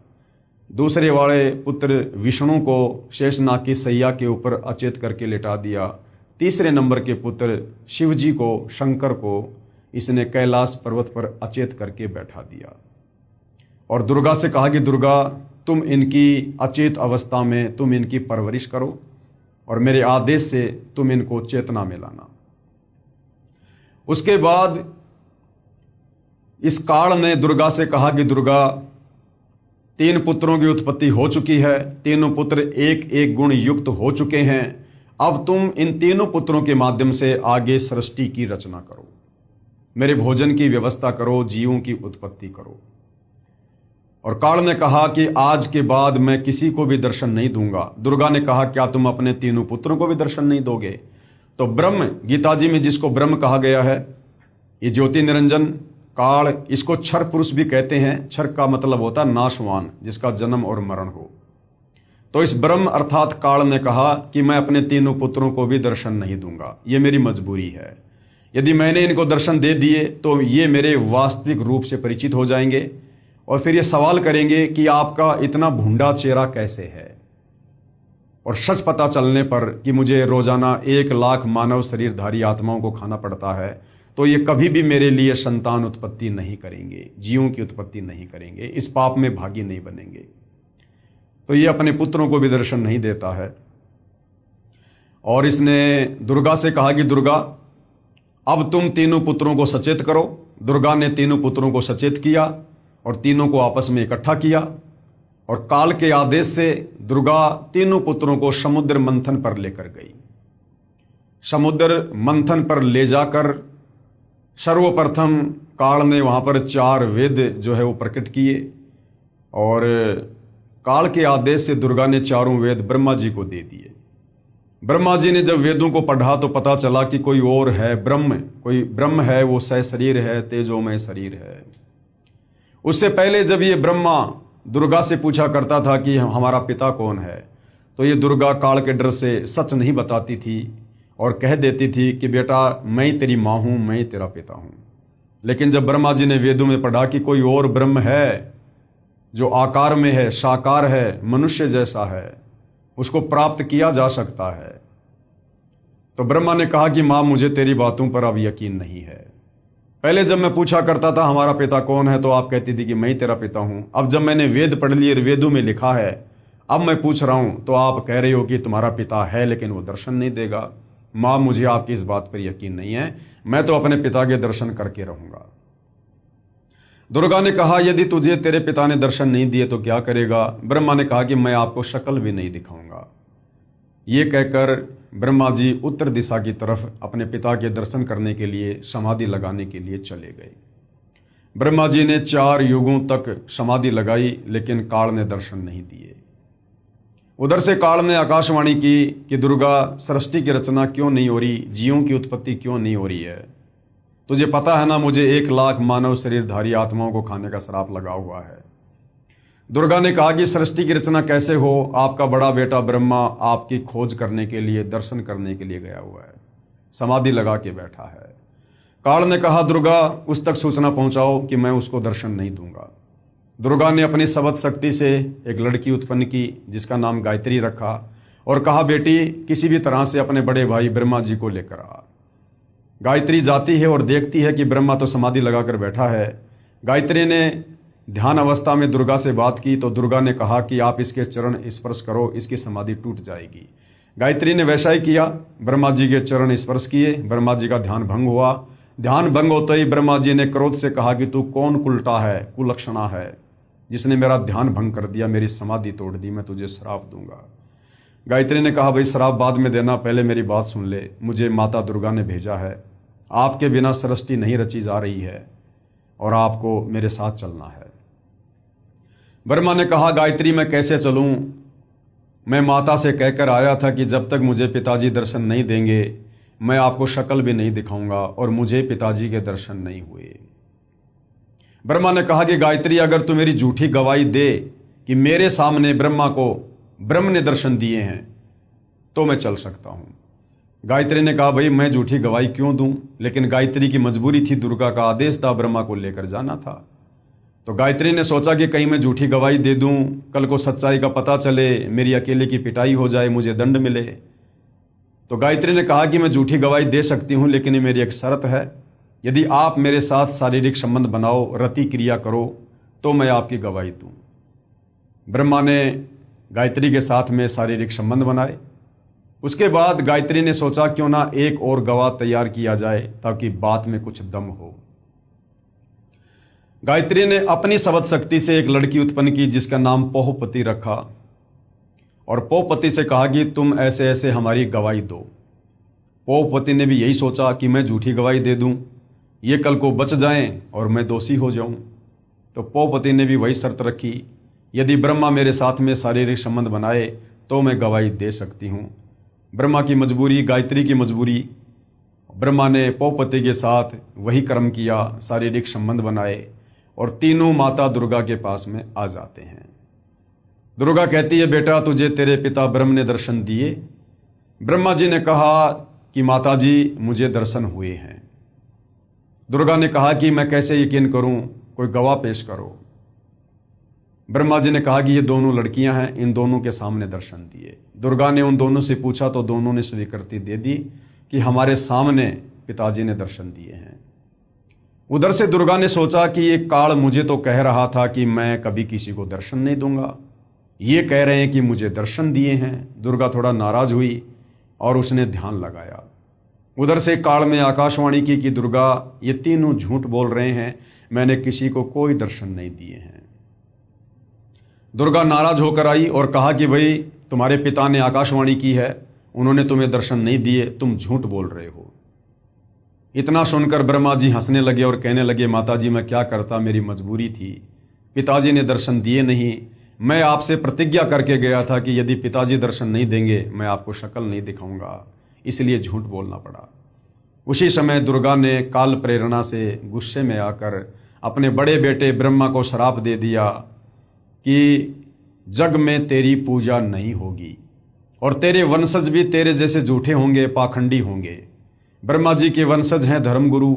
दूसरे वाले पुत्र विष्णु को शेषनाग की सैया के ऊपर अचेत करके लेटा दिया। तीसरे नंबर के पुत्र शिवजी को, शंकर को इसने कैलाश पर्वत पर अचेत करके बैठा दिया और दुर्गा से कहा कि दुर्गा, तुम इनकी अचेत अवस्था में तुम इनकी परवरिश करो और मेरे आदेश से तुम इनको चेतना में लाना। उसके बाद इस काल ने दुर्गा से कहा कि दुर्गा, 3 पुत्रों की उत्पत्ति हो चुकी है, तीनों पुत्र एक एक गुण युक्त हो चुके हैं। अब तुम इन तीनों पुत्रों के माध्यम से आगे सृष्टि की रचना करो, मेरे भोजन की व्यवस्था करो, जीवों की उत्पत्ति करो। और काल ने कहा कि आज के बाद मैं किसी को भी दर्शन नहीं दूंगा। दुर्गा ने कहा, क्या तुम अपने तीनों पुत्रों को भी दर्शन नहीं दोगे? तो ब्रह्म, गीता जी में जिसको ब्रह्म कहा गया है, ये ज्योति निरंजन काल, इसको क्षर पुरुष भी कहते हैं। क्षर का मतलब होता है नाशवान, जिसका जन्म और मरण हो। तो इस ब्रह्म अर्थात काल ने कहा कि मैं अपने तीनों पुत्रों को भी दर्शन नहीं दूंगा, ये मेरी मजबूरी है। यदि मैंने इनको दर्शन दे दिए तो ये मेरे वास्तविक रूप से परिचित हो जाएंगे और फिर ये सवाल करेंगे कि आपका इतना भूंडा चेहरा कैसे है। और सच पता चलने पर कि मुझे रोजाना 1 लाख मानव शरीरधारी आत्माओं को खाना पड़ता है, तो ये कभी भी मेरे लिए संतान उत्पत्ति नहीं करेंगे, जीवों की उत्पत्ति नहीं करेंगे, इस पाप में भागी नहीं बनेंगे। तो ये अपने पुत्रों को भी दर्शन नहीं देता है। और इसने दुर्गा से कहा कि दुर्गा, अब तुम तीनों पुत्रों को सचेत करो। दुर्गा ने तीनों पुत्रों को सचेत किया और तीनों को आपस में इकट्ठा किया और काल के आदेश से दुर्गा तीनों पुत्रों को समुद्र मंथन पर लेकर गई। समुद्र मंथन पर ले जाकर सर्वप्रथम काल ने वहां पर 4 वेद जो है वो प्रकट किए और काल के आदेश से दुर्गा ने 4 वेद ब्रह्मा जी को दे दिए। ब्रह्मा जी ने जब वेदों को पढ़ा तो पता चला कि कोई और है ब्रह्म, कोई ब्रह्म है, वो सहशरीर है, तेजोमय शरीर है। उससे पहले जब ये ब्रह्मा दुर्गा से पूछा करता था कि हमारा पिता कौन है, तो ये दुर्गा काल के डर से सच नहीं बताती थी और कह देती थी कि बेटा मैं तेरी माँ हूँ, मैं तेरा पिता हूँ। लेकिन जब ब्रह्मा जी ने वेदों में पढ़ा कि कोई और ब्रह्म है जो आकार में है, साकार है, मनुष्य जैसा है, उसको प्राप्त किया जा सकता है, तो ब्रह्मा ने कहा कि माँ मुझे तेरी बातों पर अब यकीन नहीं है। पहले जब मैं पूछा करता था हमारा पिता कौन है तो आप कहती थी कि मैं ही तेरा पिता हूं। अब जब मैंने वेद पढ़ लिए, वेदों में लिखा है, अब मैं पूछ रहा हूं तो आप कह रही हो कि तुम्हारा पिता है लेकिन वो दर्शन नहीं देगा। माँ मुझे आपकी इस बात पर यकीन नहीं है, मैं तो अपने पिता के दर्शन करके रहूंगा। दुर्गा ने कहा यदि तुझे तेरे पिता ने दर्शन नहीं दिए तो क्या करेगा? ब्रह्मा ने कहा कि मैं आपको शक्ल भी नहीं दिखाऊंगा। ये कहकर ब्रह्मा जी उत्तर दिशा की तरफ अपने पिता के दर्शन करने के लिए समाधि लगाने के लिए चले गए। ब्रह्मा जी ने 4 युगों तक समाधि लगाई लेकिन काल ने दर्शन नहीं दिए। उधर से काल ने आकाशवाणी की कि दुर्गा, सृष्टि की रचना क्यों नहीं हो रही, जीवों की उत्पत्ति क्यों नहीं हो रही है? तुझे पता है ना मुझे 1 लाख मानव शरीरधारी आत्माओं को खाने का श्राप लगा हुआ है। दुर्गा ने कहा कि सृष्टि की रचना कैसे हो? आपका बड़ा बेटा ब्रह्मा आपकी खोज करने के लिए, दर्शन करने के लिए गया हुआ है, समाधि लगा के बैठा है। काल ने कहा दुर्गा उस तक सूचना पहुंचाओ कि मैं उसको दर्शन नहीं दूंगा। दुर्गा ने अपनी सबद शक्ति से एक लड़की उत्पन्न की जिसका नाम गायत्री रखा और कहा बेटी किसी भी तरह से अपने बड़े भाई ब्रह्मा जी को लेकर आ। गायत्री जाती है और देखती है कि ब्रह्मा तो समाधि लगाकर बैठा है। गायत्री ने ध्यान अवस्था में दुर्गा से बात की तो दुर्गा ने कहा कि आप इसके चरण स्पर्श करो, इसकी समाधि टूट जाएगी। गायत्री ने वैसा ही किया, ब्रह्मा जी के चरण स्पर्श किए, ब्रह्मा जी का ध्यान भंग हुआ। ध्यान भंग होते ही ब्रह्मा जी ने क्रोध से कहा कि तू कौन कुलटा है, कुलक्षणा है, जिसने मेरा ध्यान भंग कर दिया, मेरी समाधि तोड़ दी, मैं तुझे श्राप दूंगा। गायत्री ने कहा भाई श्राप बाद में देना, पहले मेरी बात सुन ले, मुझे माता दुर्गा ने भेजा है, आपके बिना सृष्टि नहीं रची जा रही है और आपको मेरे साथ चलना है। ब्रह्मा ने कहा गायत्री मैं कैसे चलूं? मैं माता से कहकर आया था कि जब तक मुझे पिताजी दर्शन नहीं देंगे मैं आपको शक्ल भी नहीं दिखाऊंगा और मुझे पिताजी के दर्शन नहीं हुए। ब्रह्मा ने कहा कि गायत्री अगर तू मेरी झूठी गवाही दे कि मेरे सामने ब्रह्मा को ब्रह्म ने दर्शन दिए हैं तो मैं चल सकता हूं। गायत्री ने कहा भाई मैं झूठी गवाही क्यों दूं? लेकिन गायत्री की मजबूरी थी, दुर्गा का आदेश था, ब्रह्मा को लेकर जाना था। तो गायत्री ने सोचा कि कहीं मैं झूठी गवाही दे दूं, कल को सच्चाई का पता चले, मेरी अकेले की पिटाई हो जाए, मुझे दंड मिले। तो गायत्री ने कहा कि मैं झूठी गवाही दे सकती हूँ, लेकिन ये मेरी एक शर्त है, यदि आप मेरे साथ शारीरिक संबंध बनाओ, रति क्रिया करो, तो मैं आपकी गवाही दूं। ब्रह्मा ने गायत्री के साथ में शारीरिक संबंध बनाए। उसके बाद गायत्री ने सोचा क्यों ना एक और गवाह तैयार किया जाए ताकि बात में कुछ दम हो। गायत्री ने अपनी शब्द शक्ति से एक लड़की उत्पन्न की जिसका नाम पोहपति रखा और पोहपति से कहा कि तुम ऐसे ऐसे हमारी गवाही दो। पोहपति ने भी यही सोचा कि मैं झूठी गवाही दे दूं, ये कल को बच जाएं और मैं दोषी हो जाऊं। तो पोहपति ने भी वही शर्त रखी, यदि ब्रह्मा मेरे साथ में शारीरिक संबंध बनाए तो मैं गवाही दे सकती हूँ। ब्रह्मा की मजबूरी, गायत्री की मजबूरी, ब्रह्मा ने पोहपति के साथ वही कर्म किया, शारीरिक संबंध बनाए और तीनों माता दुर्गा के पास में आ जाते हैं। दुर्गा कहती है, बेटा तुझे तेरे पिता ब्रह्म ने दर्शन दिए। ब्रह्मा जी ने कहा कि माता जी मुझे दर्शन हुए हैं। दुर्गा ने कहा कि मैं कैसे यकीन करूं, कोई गवाह पेश करो। ब्रह्मा जी ने कहा कि ये दोनों लड़कियां हैं, इन दोनों के सामने दर्शन दिए। दुर्गा ने उन दोनों से पूछा तो दोनों ने स्वीकृति दे दी कि हमारे सामने पिताजी ने दर्शन दिए हैं। उधर से दुर्गा ने सोचा कि ये काल मुझे तो कह रहा था कि मैं कभी किसी को दर्शन नहीं दूंगा, ये कह रहे हैं कि मुझे दर्शन दिए हैं। दुर्गा थोड़ा नाराज हुई और उसने ध्यान लगाया। उधर से काल ने आकाशवाणी की कि दुर्गा ये तीनों झूठ बोल रहे हैं, मैंने किसी को कोई दर्शन नहीं दिए हैं। दुर्गा नाराज होकर आई और कहा कि भाई तुम्हारे पिता ने आकाशवाणी की है, उन्होंने तुम्हें दर्शन नहीं दिए, तुम झूठ बोल रहे हो। इतना सुनकर ब्रह्मा जी हंसने लगे और कहने लगे, माता जी मैं क्या करता, मेरी मजबूरी थी, पिताजी ने दर्शन दिए नहीं। मैं आपसे प्रतिज्ञा करके गया था कि यदि पिताजी दर्शन नहीं देंगे मैं आपको शक्ल नहीं दिखाऊंगा, इसलिए झूठ बोलना पड़ा। उसी समय दुर्गा ने काल प्रेरणा से गुस्से में आकर अपने बड़े बेटे ब्रह्मा को श्राप दे दिया कि जग में तेरी पूजा नहीं होगी और तेरे वंशज भी तेरे जैसे झूठे होंगे, पाखंडी होंगे। ब्रह्मा जी के वंशज हैं धर्मगुरु,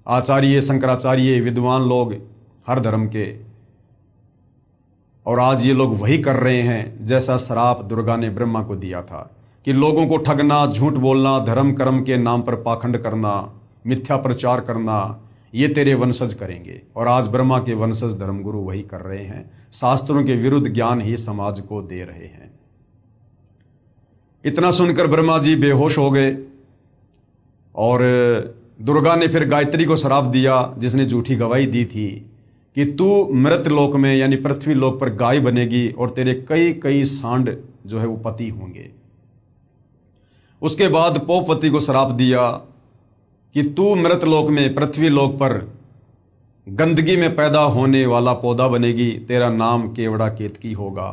आचार्य, शंकराचार्य, विद्वान लोग हर धर्म के, और आज ये लोग वही कर रहे हैं जैसा श्राप दुर्गा ने ब्रह्मा को दिया था कि लोगों को ठगना, झूठ बोलना, धर्म कर्म के नाम पर पाखंड करना, मिथ्या प्रचार करना, ये तेरे वंशज करेंगे। और आज ब्रह्मा के वंशज धर्मगुरु वही कर रहे हैं, शास्त्रों के विरुद्ध ज्ञान ही समाज को दे रहे हैं। इतना सुनकर ब्रह्मा जी बेहोश हो गए और दुर्गा ने फिर गायत्री को श्राप दिया जिसने झूठी गवाही दी थी कि तू मृत लोक में यानी पृथ्वी लोक पर गाय बनेगी और तेरे कई कई सांड जो है वो पति होंगे। उसके बाद पोहपति को श्राप दिया कि तू मृत लोक में पृथ्वी लोक पर गंदगी में पैदा होने वाला पौधा बनेगी, तेरा नाम केवड़ा केतकी होगा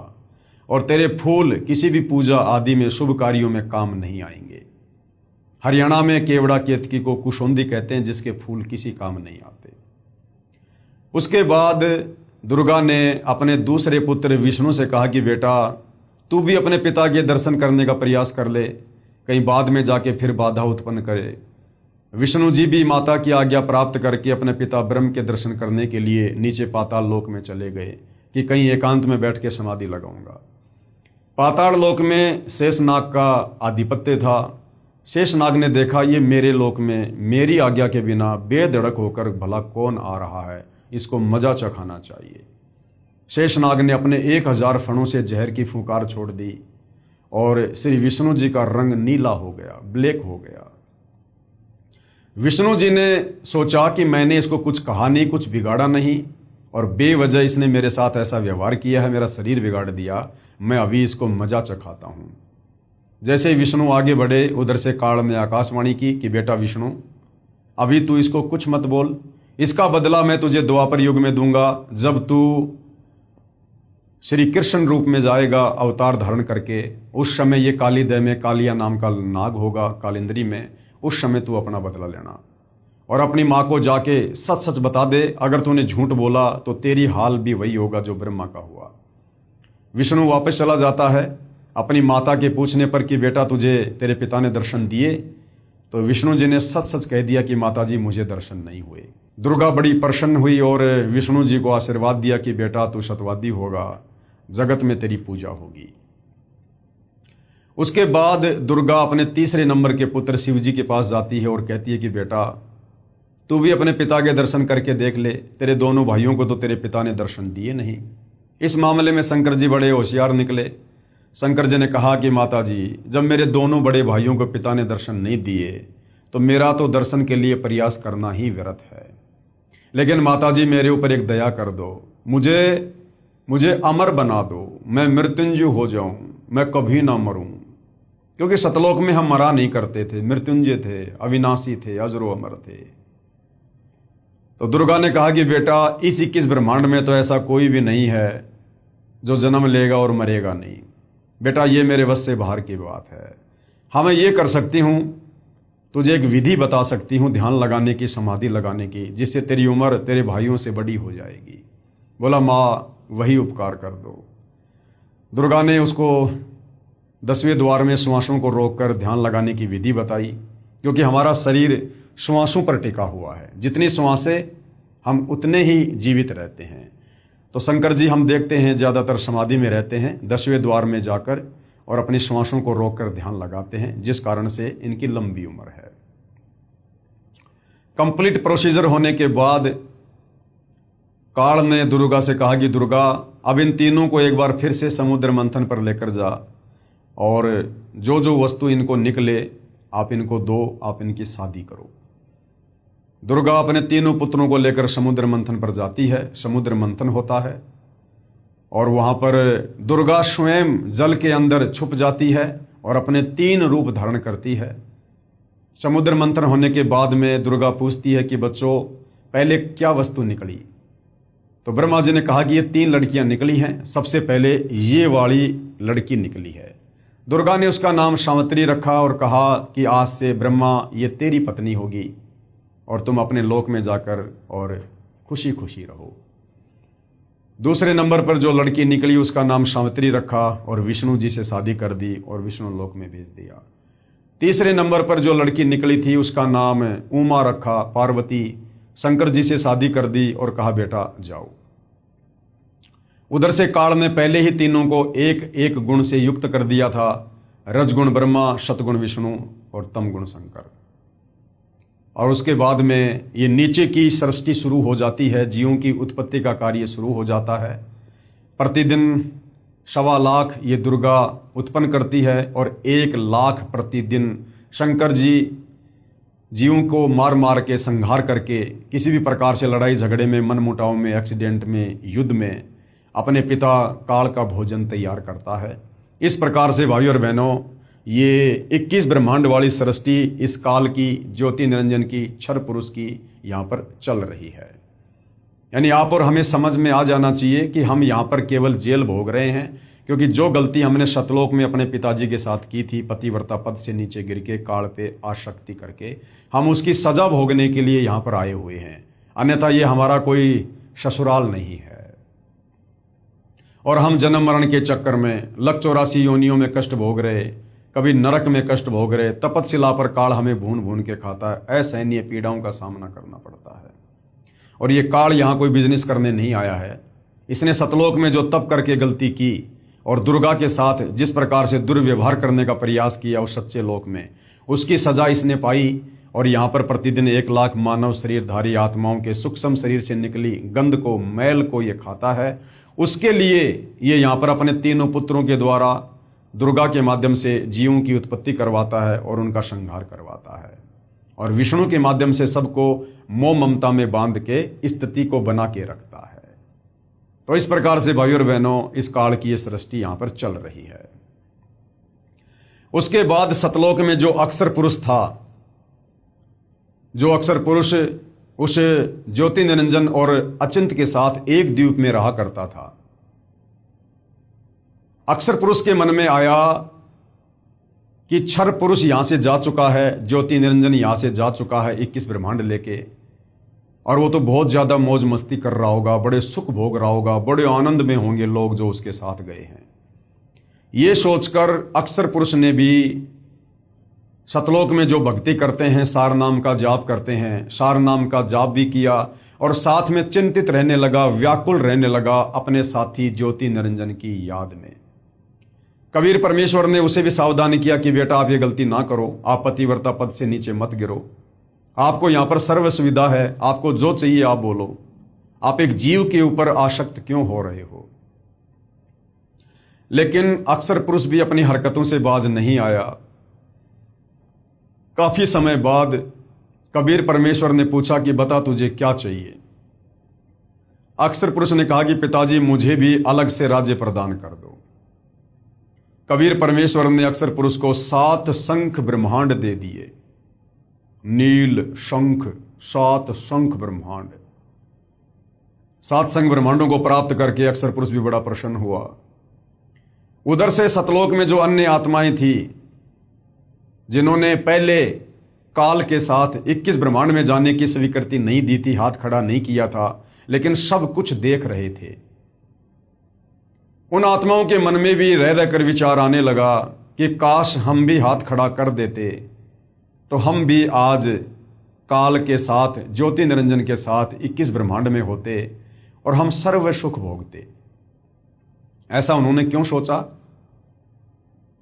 और तेरे फूल किसी भी पूजा आदि में शुभ कार्यों में काम नहीं आएंगे। हरियाणा में केवड़ा केतकी को कुशोंदी कहते हैं, जिसके फूल किसी काम नहीं आते। उसके बाद दुर्गा ने अपने दूसरे पुत्र विष्णु से कहा कि बेटा तू भी अपने पिता के दर्शन करने का प्रयास कर ले, कहीं बाद में जाके फिर बाधा उत्पन्न करे। विष्णु जी भी माता की आज्ञा प्राप्त करके अपने पिता ब्रह्म के दर्शन करने के लिए नीचे पाताल लोक में चले गए कि कहीं एकांत में बैठ के समाधि लगाऊंगा। पाताल लोक में शेषनाग का आधिपत्य था। शेषनाग ने देखा ये मेरे लोक में मेरी आज्ञा के बिना बेधड़क होकर भला कौन आ रहा है, इसको मजा चखाना चाहिए। शेषनाग ने अपने 1000 फणों से जहर की फुंकार छोड़ दी और श्री विष्णु जी का रंग नीला हो गया, ब्लैक हो गया। विष्णु जी ने सोचा कि मैंने इसको कुछ कहा नहीं, कुछ बिगाड़ा नहीं और बेवजह इसने मेरे साथ ऐसा व्यवहार किया है, मेरा शरीर बिगाड़ दिया, मैं अभी इसको मजा चखाता हूँ। जैसे ही विष्णु आगे बढ़े उधर से काल ने आकाशवाणी की कि बेटा विष्णु अभी तू इसको कुछ मत बोल, इसका बदला मैं तुझे द्वापर युग में दूंगा, जब तू श्री कृष्ण रूप में जाएगा अवतार धारण करके। उस समय ये कालीदय में कालिया नाम का नाग होगा कालिंद्री में, उस समय तू अपना बदला लेना और अपनी माँ को जाके सच सच बता दे, अगर तूने झूठ बोला तो तेरी हाल भी वही होगा जो ब्रह्मा का हुआ। विष्णु वापस चला जाता है अपनी माता के पूछने पर कि बेटा तुझे तेरे पिता ने दर्शन दिए, तो विष्णु जी ने सच सच कह दिया कि माता जी मुझे दर्शन नहीं हुए। दुर्गा बड़ी प्रसन्न हुई और विष्णु जी को आशीर्वाद दिया कि बेटा तू सत्यवादी होगा, जगत में तेरी पूजा होगी। उसके बाद दुर्गा अपने तीसरे नंबर के पुत्र शिव जी के पास जाती है और कहती है कि बेटा तू भी अपने पिता के दर्शन करके देख ले, तेरे दोनों भाइयों को तो तेरे पिता ने दर्शन दिए नहीं। इस मामले में शंकर जी बड़े होशियार निकले। शंकर जी ने कहा कि माता जी, जब मेरे दोनों बड़े भाइयों को पिता ने दर्शन नहीं दिए तो मेरा तो दर्शन के लिए प्रयास करना ही व्यर्थ है। लेकिन माता जी मेरे ऊपर एक दया कर दो, मुझे अमर बना दो, मैं मृत्युंजय हो जाऊं, मैं कभी ना मरूं। क्योंकि सतलोक में हम मरा नहीं करते थे, मृत्युंजय थे, अविनाशी थे, अजरो अमर थे। तो दुर्गा ने कहा कि बेटा इस 21 ब्रह्मांड में तो ऐसा कोई भी नहीं है जो जन्म लेगा और मरेगा नहीं। बेटा ये मेरे वश से बाहर की बात है। हाँ मैं ये कर सकती हूँ, तुझे एक विधि बता सकती हूँ ध्यान लगाने की, समाधि लगाने की, जिससे तेरी उम्र तेरे भाइयों से बड़ी हो जाएगी। बोला माँ वही उपकार कर दो। दुर्गा ने उसको 10वें द्वार में श्वासों को रोककर ध्यान लगाने की विधि बताई। क्योंकि हमारा शरीर श्वासों पर टिका हुआ है, जितनी श्वासें हम उतने ही जीवित रहते हैं। तो शंकर जी हम देखते हैं ज़्यादातर समाधि में रहते हैं 10वें द्वार में जाकर और अपनी श्वासों को रोककर ध्यान लगाते हैं, जिस कारण से इनकी लंबी उम्र है। कंप्लीट प्रोसीजर होने के बाद काल ने दुर्गा से कहा कि दुर्गा अब इन तीनों को एक बार फिर से समुद्र मंथन पर लेकर जा और जो जो वस्तु इनको निकले आप इनको दो, आप इनकी शादी करो। दुर्गा अपने तीनों पुत्रों को लेकर समुद्र मंथन पर जाती है। समुद्र मंथन होता है और वहां पर दुर्गा स्वयं जल के अंदर छुप जाती है और अपने 3 रूप धारण करती है। समुद्र मंथन होने के बाद में दुर्गा पूछती है कि बच्चों पहले क्या वस्तु निकली। तो ब्रह्मा जी ने कहा कि ये 3 लड़कियां निकली हैं। सबसे पहले ये वाली लड़की निकली है। दुर्गा ने उसका नाम सावित्री रखा और कहा कि आज से ब्रह्मा ये तेरी पत्नी होगी और तुम अपने लोक में जाकर और खुशी खुशी रहो। दूसरे नंबर पर जो लड़की निकली उसका नाम सावित्री रखा और विष्णु जी से शादी कर दी और विष्णु लोक में भेज दिया। तीसरे नंबर पर जो लड़की निकली थी उसका नाम उमा रखा, पार्वती शंकर जी से शादी कर दी और कहा बेटा जाओ। उधर से काल ने पहले ही तीनों को एक एक गुण से युक्त कर दिया था, रजगुण ब्रह्मा, सतगुण विष्णु और तमगुण शंकर। और उसके बाद में ये नीचे की सृष्टि शुरू हो जाती है, जीवों की उत्पत्ति का कार्य शुरू हो जाता है। प्रतिदिन 1.25 लाख ये दुर्गा उत्पन्न करती है और 1 लाख प्रतिदिन शंकर जी जीवों को मार मार के संहार करके किसी भी प्रकार से लड़ाई झगड़े में, मनमुटाव में, एक्सीडेंट में, युद्ध में अपने पिता काल का भोजन तैयार करता है। इस प्रकार से भाइयों और बहनों ये 21 ब्रह्मांड वाली सृष्टि इस काल की, ज्योति निरंजन की, क्षर पुरुष की यहाँ पर चल रही है। यानी आप और हमें समझ में आ जाना चाहिए कि हम यहाँ पर केवल जेल भोग रहे हैं, क्योंकि जो गलती हमने सतलोक में अपने पिताजी के साथ की थी, पतिव्रता पद से नीचे गिर के काल पे आसक्ति करके, हम उसकी सजा भोगने के लिए यहाँ पर आए हुए हैं। अन्यथा ये हमारा कोई ससुराल नहीं है। और हम जन्म मरण के चक्कर में 184 योनियों में कष्ट भोग रहे, कभी नरक में कष्ट भोग रहे, तपस्या पर काल हमें भून भून के खाता है। असहनीय पीड़ाओं का सामना करना पड़ता है। और ये काल यहाँ कोई बिजनेस करने नहीं आया है। इसने सतलोक में जो तप करके गलती की और दुर्गा के साथ जिस प्रकार से दुर्व्यवहार करने का प्रयास किया उस सच्चे लोक में, उसकी सजा इसने पाई। और यहाँ पर प्रतिदिन 1 लाख मानव शरीरधारी आत्माओं के सूक्ष्म शरीर से निकली गंध को, मैल को ये खाता है। उसके लिए ये यहाँ पर अपने तीनों पुत्रों के द्वारा दुर्गा के माध्यम से जीवों की उत्पत्ति करवाता है और उनका संहार करवाता है। और विष्णु के माध्यम से सबको मोह ममता में बांध के स्थिति को बना के रखता है। तो इस प्रकार से भाइयों और बहनों इस काल की ये सृष्टि यहाँ पर चल रही है। उसके बाद सतलोक में जो अक्षर पुरुष था, जो अक्षर पुरुष उस ज्योति निरंजन और अचिंत के साथ एक द्वीप में रहा करता था, अक्षर पुरुष के मन में आया कि क्षर पुरुष यहां से जा चुका है, ज्योति निरंजन यहां से जा चुका है 21 ब्रह्मांड लेके, और वो तो बहुत ज्यादा मौज मस्ती कर रहा होगा, बड़े सुख भोग रहा होगा, बड़े आनंद में होंगे लोग जो उसके साथ गए हैं। ये सोचकर अक्षर पुरुष ने भी सतलोक में जो भक्ति करते हैं, सार नाम का जाप करते हैं, सार नाम का जाप भी किया और साथ में चिंतित रहने लगा, व्याकुल रहने लगा अपने साथी ज्योति निरंजन की याद में। कबीर परमेश्वर ने उसे भी सावधान किया कि बेटा आप ये गलती ना करो, आप पतिव्रता पद से नीचे मत गिरो, आपको यहां पर सर्व सुविधा है, आपको जो चाहिए आप बोलो, आप एक जीव के ऊपर आसक्त क्यों हो रहे हो। लेकिन अक्सर पुरुष भी अपनी हरकतों से बाज नहीं आया। काफी समय बाद कबीर परमेश्वर ने पूछा कि बता तुझे क्या चाहिए। अक्सर पुरुष ने कहा कि पिताजी मुझे भी अलग से राज्य प्रदान कर दो। कबीर परमेश्वर ने अक्सर पुरुष को 7 शंख ब्रह्मांड दे दिए। नील शंख, 7 शंख ब्रह्मांड। 7 शंख ब्रह्मांडों को प्राप्त करके अक्सर पुरुष भी बड़ा प्रसन्न हुआ। उधर से सतलोक में जो अन्य आत्माएं थी जिन्होंने पहले काल के साथ 21 ब्रह्मांड में जाने की स्वीकृति नहीं दी थी, हाथ खड़ा नहीं किया था, लेकिन सब कुछ देख रहे थे, उन आत्माओं के मन में भी रह रहकर विचार आने लगा कि काश हम भी हाथ खड़ा कर देते तो हम भी आज काल के साथ, ज्योति निरंजन के साथ 21 ब्रह्मांड में होते और हम सर्व सुख भोगते। ऐसा उन्होंने क्यों सोचा?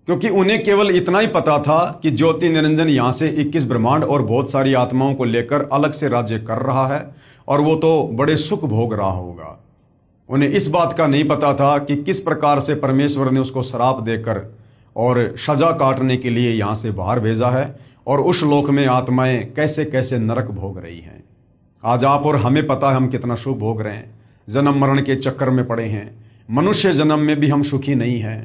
क्योंकि उन्हें केवल इतना ही पता था कि ज्योति निरंजन यहां से 21 ब्रह्मांड और बहुत सारी आत्माओं को लेकर अलग से राज्य कर रहा है और वो तो बड़े सुख भोग रहा होगा। उन्हें इस बात का नहीं पता था कि किस प्रकार से परमेश्वर ने उसको श्राप देकर और सजा काटने के लिए यहां से बाहर भेजा है और उस लोक में आत्माएं कैसे कैसे नरक भोग रही हैं। आज आप और हमें पता है हम कितना सुख भोग रहे हैं, जन्म मरण के चक्कर में पड़े हैं। मनुष्य जन्म में भी हम सुखी नहीं हैं।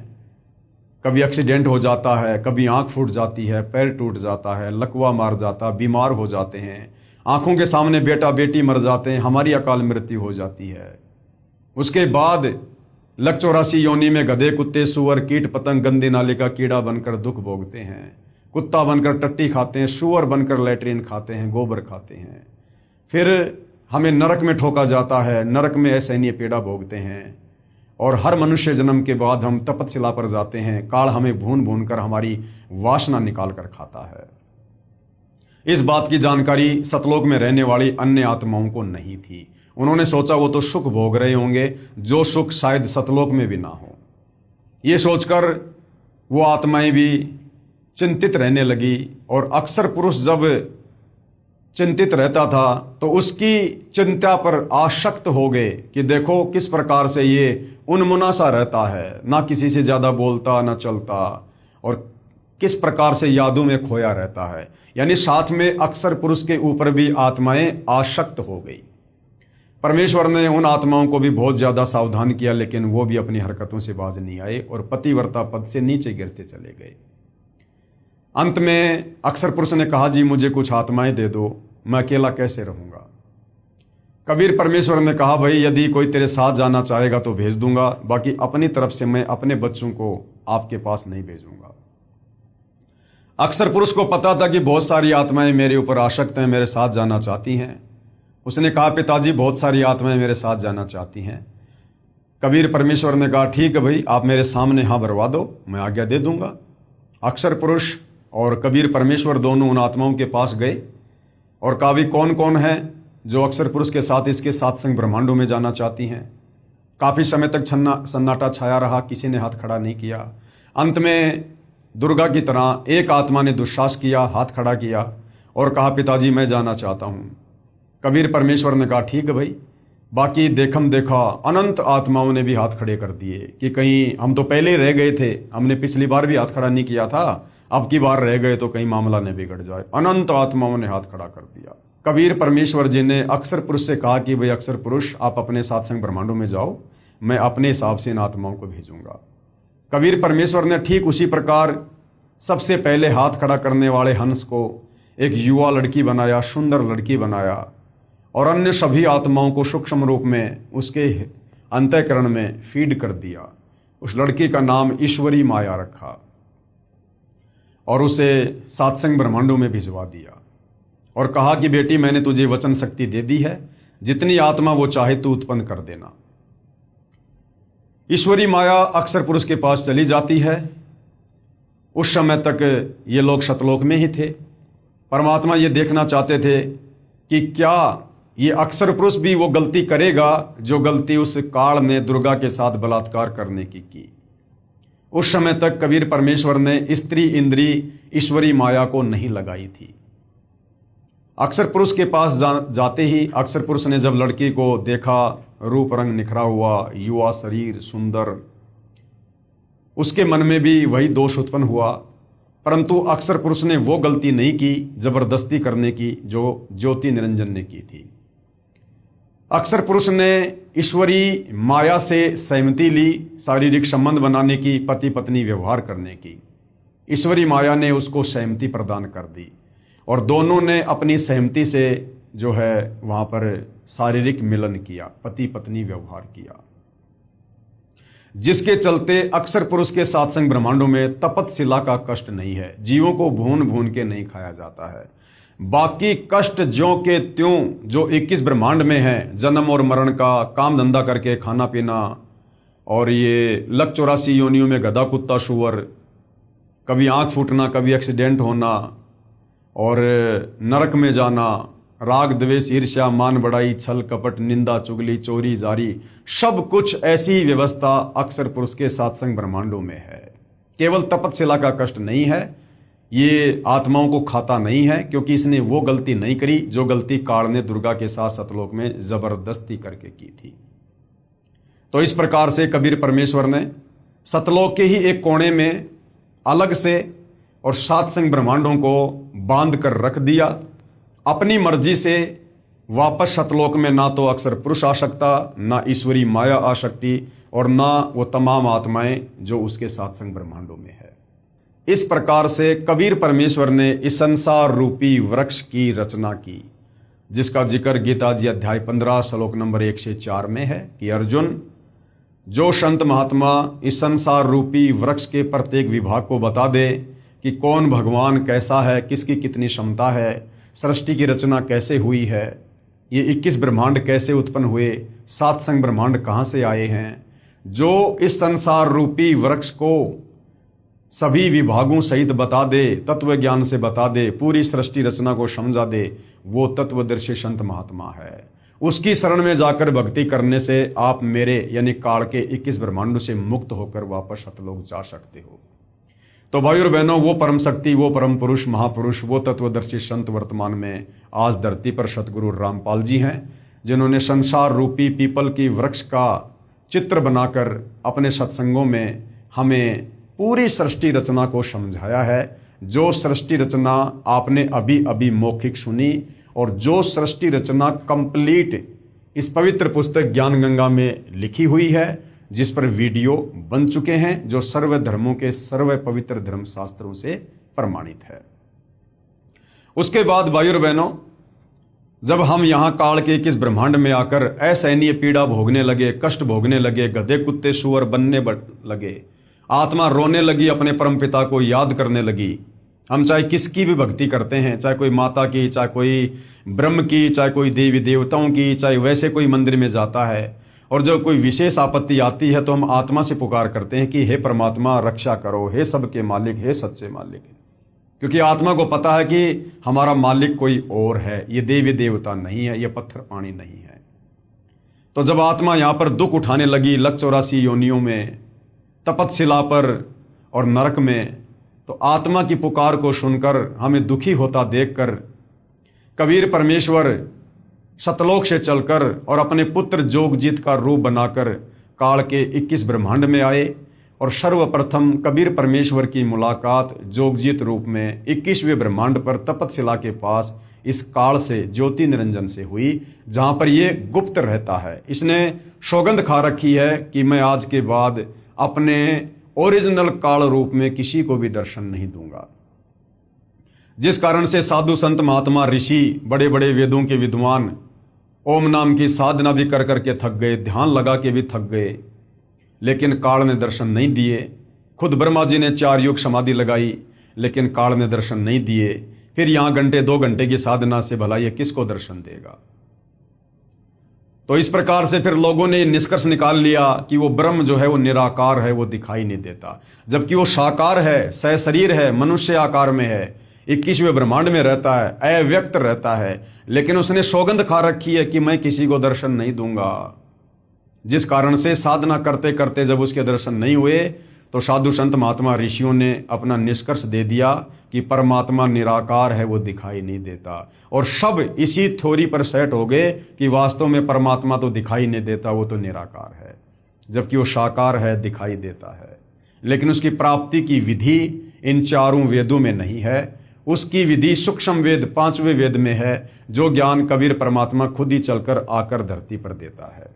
कभी एक्सीडेंट हो जाता है, कभी आंख फूट जाती है, पैर टूट जाता है, लकवा मार जाता, बीमार हो जाते हैं, आंखों के सामने बेटा बेटी मर जाते हैं, हमारी अकाल मृत्यु हो जाती है। उसके बाद लक 84 योनि में गधे, कुत्ते, सुअर, कीट पतंग, गंदे नाले का कीड़ा बनकर दुख भोगते हैं। कुत्ता बनकर टट्टी खाते हैं, सुअर बनकर लैट्रिन खाते हैं, गोबर खाते हैं। फिर हमें नरक में ठोका जाता है, नरक में असहनीय पीड़ा भोगते हैं और हर मनुष्य जन्म के बाद हम तपतशिला पर जाते हैं। काल हमें भून भून कर हमारी वासना निकाल कर खाता है। इस बात की जानकारी सतलोक में रहने वाली अन्य आत्माओं को नहीं थी। उन्होंने सोचा वो तो सुख भोग रहे होंगे, जो सुख शायद सतलोक में भी ना हो। ये सोचकर वो आत्माएं भी चिंतित रहने लगी और अक्सर पुरुष जब चिंतित रहता था तो उसकी चिंता पर आसक्त हो गए कि देखो किस प्रकार से ये उन्मुना सा रहता है, ना किसी से ज्यादा बोलता ना चलता और किस प्रकार से यादों में खोया रहता है। यानी साथ में अक्सर पुरुष के ऊपर भी आत्माएं आसक्त हो गई। परमेश्वर ने उन आत्माओं को भी बहुत ज्यादा सावधान किया, लेकिन वो भी अपनी हरकतों से बाज नहीं आए और पतिव्रता पद से नीचे गिरते चले गए। अंत में अक्सर पुरुष ने कहा जी मुझे कुछ आत्माएं दे दो, मैं अकेला कैसे रहूंगा। कबीर परमेश्वर ने कहा भाई यदि कोई तेरे साथ जाना चाहेगा तो भेज दूंगा, बाकी अपनी तरफ से मैं अपने बच्चों को आपके पास नहीं भेजूंगा। अक्सर पुरुष को पता था कि बहुत सारी आत्माएं मेरे ऊपर आसक्त हैं, मेरे साथ जाना चाहती हैं। उसने कहा पिताजी बहुत सारी आत्माएं मेरे साथ जाना चाहती हैं। कबीर परमेश्वर ने कहा ठीक है भाई, आप मेरे सामने हाँ भरवा दो, मैं आज्ञा दे दूंगा। अक्सर पुरुष और कबीर परमेश्वर दोनों उन आत्माओं के पास गए और कहा भी कौन कौन है जो अक्सर पुरुष के साथ इसके 7 संग ब्रह्मांडों में जाना चाहती हैं। काफी समय तक सन्नाटा छाया रहा, किसी ने हाथ खड़ा नहीं किया। अंत में दुर्गा की तरह एक आत्मा ने दुस्साहस किया, हाथ खड़ा किया और कहा पिताजी मैं जाना चाहता हूं। कबीर परमेश्वर ने कहा ठीक है भाई। बाकी देखम देखा अनंत आत्माओं ने भी हाथ खड़े कर दिए कि कहीं हम तो पहले ही रह गए थे, हमने पिछली बार भी हाथ खड़ा नहीं किया था, अब की बार रह गए तो कहीं मामला न बिगड़ जाए। अनंत आत्माओं ने हाथ खड़ा कर दिया। कबीर परमेश्वर जी ने अक्सर पुरुष से कहा कि भाई अक्सर पुरुष आप अपने 7 संग ब्रह्मांडों में जाओ, मैं अपने हिसाब से इन आत्माओं को भेजूंगा। कबीर परमेश्वर ने ठीक उसी प्रकार सबसे पहले हाथ खड़ा करने वाले हंस को एक युवा लड़की बनाया, सुंदर लड़की बनाया और अन्य सभी आत्माओं को सूक्ष्म रूप में उसके अंतःकरण में फीड कर दिया। उस लड़की का नाम ईश्वरी माया रखा और उसे 7 संग ब्रह्मांडों में भिजवा दिया और कहा कि बेटी मैंने तुझे वचन शक्ति दे दी है, जितनी आत्मा वो चाहे तू उत्पन्न कर देना। ईश्वरी माया अक्सर पुरुष के पास चली जाती है। उस समय तक ये लोग सतलोक में ही थे। परमात्मा ये देखना चाहते थे कि क्या ये अक्सर पुरुष भी वो गलती करेगा जो गलती उस काल ने दुर्गा के साथ बलात्कार करने की। उस समय तक कबीर परमेश्वर ने स्त्री इंद्री ईश्वरी माया को नहीं लगाई थी। अक्सर पुरुष के पास जाते ही अक्सर पुरुष ने जब लड़की को देखा, रूप रंग निखरा हुआ, युवा शरीर सुंदर, उसके मन में भी वही दोष उत्पन्न हुआ। परंतु अक्सर पुरुष ने वो गलती नहीं की जबरदस्ती करने की जो ज्योति निरंजन ने की थी। अक्सर पुरुष ने ईश्वरी माया से सहमति ली, शारीरिक संबंध बनाने की, पति पत्नी व्यवहार करने की। ईश्वरी माया ने उसको सहमति प्रदान कर दी और दोनों ने अपनी सहमति से जो है वहां पर शारीरिक मिलन किया, पति पत्नी व्यवहार किया, जिसके चलते अक्सर पुरुष के सात्संग ब्रह्मांडों में तपतशिला का कष्ट नहीं है। जीवों को भून भून के नहीं खाया जाता है। बाकी कष्ट ज्यों के त्यों जो 21 ब्रह्मांड में है, जन्म और मरण का, काम धंधा करके खाना पीना, और ये लक 84 योनियों में गधा कुत्ता शुअर, कभी आंख फूटना, कभी एक्सीडेंट होना, और नरक में जाना, राग द्वेष ईर्ष्या मान बढ़ाई छल कपट निंदा चुगली चोरी जारी, सब कुछ ऐसी व्यवस्था अक्सर पुरुष के सात्संग ब्रह्मांडों में है। केवल तपतशिला का कष्ट नहीं है, ये आत्माओं को खाता नहीं है, क्योंकि इसने वो गलती नहीं करी जो गलती काल ने दुर्गा के साथ सतलोक में जबरदस्ती करके की थी। तो इस प्रकार से कबीर परमेश्वर ने सतलोक के ही एक कोने में अलग से और सात्संग ब्रह्मांडों को बांध कर रख दिया। अपनी मर्जी से वापस सतलोक में ना तो अक्सर पुरुष आ सकता, ना ईश्वरी माया आ सकती, और ना वो तमाम आत्माएं जो उसके सात्संग ब्रह्मांडों में है। इस प्रकार से कबीर परमेश्वर ने इस संसार रूपी वृक्ष की रचना की, जिसका जिक्र गीता जी अध्याय 15 श्लोक नंबर 1 से 4 में है कि अर्जुन, जो संत महात्मा इस संसार रूपी वृक्ष के प्रत्येक विभाग को बता दे कि कौन भगवान कैसा है, किसकी कितनी क्षमता है, सृष्टि की रचना कैसे हुई है, ये 21 ब्रह्मांड कैसे उत्पन्न हुए, सात्संग ब्रह्मांड कहाँ से आए हैं, जो इस संसार रूपी वृक्ष को सभी विभागों सहित बता दे, तत्व ज्ञान से बता दे, पूरी सृष्टि रचना को समझा दे, वो तत्वदर्शी संत महात्मा है। उसकी शरण में जाकर भक्ति करने से आप मेरे यानी काल के 21 ब्रह्मांडों से मुक्त होकर वापस सतलोक जा सकते हो। तो भाई और बहनों, वो परम शक्ति, वो परम पुरुष, महापुरुष, वो तत्वदर्शी संत वर्तमान में आज धरती पर सतगुरु रामपाल जी हैं, जिन्होंने संसार रूपी पीपल की वृक्ष का चित्र बनाकर अपने सत्संगों में हमें पूरी सृष्टि रचना को समझाया है। जो सृष्टि रचना आपने अभी अभी मौखिक सुनी, और जो सृष्टि रचना कंप्लीट इस पवित्र पुस्तक ज्ञान गंगा में लिखी हुई है, जिस पर वीडियो बन चुके हैं, जो सर्व धर्मों के सर्व पवित्र धर्म शास्त्रों से प्रमाणित है। उसके बाद भाइयों और बहनों, जब हम यहाँ काल के किस ब्रह्मांड में आकर असहनीय पीड़ा भोगने लगे, कष्ट भोगने लगे, गधे कुत्ते सुअर बनने लगे, आत्मा रोने लगी, अपने परम पिता को याद करने लगी। हम चाहे किसकी भी भक्ति करते हैं, चाहे कोई माता की, चाहे कोई ब्रह्म की, चाहे कोई देवी देवताओं की, चाहे वैसे कोई मंदिर में जाता है, और जब कोई विशेष आपत्ति आती है तो हम आत्मा से पुकार करते हैं कि हे परमात्मा रक्षा करो, हे सबके मालिक, हे सच्चे मालिक। क्योंकि आत्मा को पता है कि हमारा मालिक कोई और है, ये देवी देवता नहीं है, ये पत्थर पानी नहीं है। तो जब आत्मा यहाँ पर दुख उठाने लगी लक 84 योनियों में, तपतशिला पर और नरक में, तो आत्मा की पुकार को सुनकर हमें दुखी होता देखकर कबीर परमेश्वर सतलोक से चलकर और अपने पुत्र जोगजीत का रूप बनाकर काल के 21 ब्रह्मांड में आए, और सर्वप्रथम कबीर परमेश्वर की मुलाकात जोगजीत रूप में 21वें ब्रह्मांड पर तपतशिला के पास इस काल से ज्योति निरंजन से हुई, जहां पर ये गुप्त रहता है। इसने सौगंध खा रखी है कि मैं आज के बाद अपने ओरिजिनल काल रूप में किसी को भी दर्शन नहीं दूंगा। जिस कारण से साधु संत महात्मा ऋषि, बड़े बड़े वेदों के विद्वान ओम नाम की साधना भी कर करके थक गए, ध्यान लगा के भी थक गए, लेकिन काल ने दर्शन नहीं दिए। खुद ब्रह्मा जी ने 4 युग समाधि लगाई, लेकिन काल ने दर्शन नहीं दिए। फिर यहाँ घंटे 2 घंटे की साधना से भला ये किसको दर्शन देगा। तो इस प्रकार से फिर लोगों ने निष्कर्ष निकाल लिया कि वो ब्रह्म जो है वो निराकार है, वो दिखाई नहीं देता, जबकि वो साकार है, सशरीर है, मनुष्य आकार में है, 21वें ब्रह्मांड में रहता है, अव्यक्त रहता है, लेकिन उसने सौगंध खा रखी है कि मैं किसी को दर्शन नहीं दूंगा। जिस कारण से साधना करते करते जब उसके दर्शन नहीं हुए, तो साधु संत महात्मा ऋषियों ने अपना निष्कर्ष दे दिया कि परमात्मा निराकार है, वो दिखाई नहीं देता। और सब इसी थ्योरी पर सेट हो गए कि वास्तव में परमात्मा तो दिखाई नहीं देता, वो तो निराकार है, जबकि वो साकार है, दिखाई देता है। लेकिन उसकी प्राप्ति की विधि इन चारों वेदों में नहीं है। उसकी विधि सूक्ष्म वेद, पांचवें वेद में है, जो ज्ञान कबीर परमात्मा खुद ही चलकर आकर धरती पर देता है।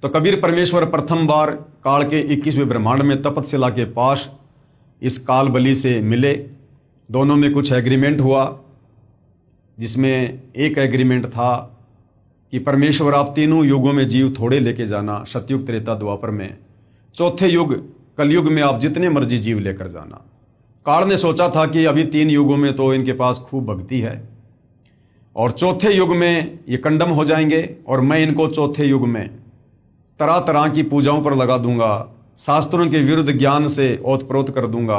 तो कबीर परमेश्वर प्रथम बार काल के 21वें ब्रह्मांड में तपतशिला के पास इस काल बलि से मिले। दोनों में कुछ एग्रीमेंट हुआ, जिसमें एक एग्रीमेंट था कि परमेश्वर आप तीनों युगों में जीव थोड़े लेके जाना, सतयुग, त्रेता, द्वापर में। चौथे युग कलयुग में आप जितने मर्जी जीव लेकर जाना। काल ने सोचा था कि अभी 3 युगों में तो इनके पास खूब भक्ति है और चौथे युग में ये कंडम हो जाएंगे, और मैं इनको चौथे युग में तरह तरह की पूजाओं पर लगा दूंगा, शास्त्रों के विरुद्ध ज्ञान से ओतप्रोत कर दूंगा,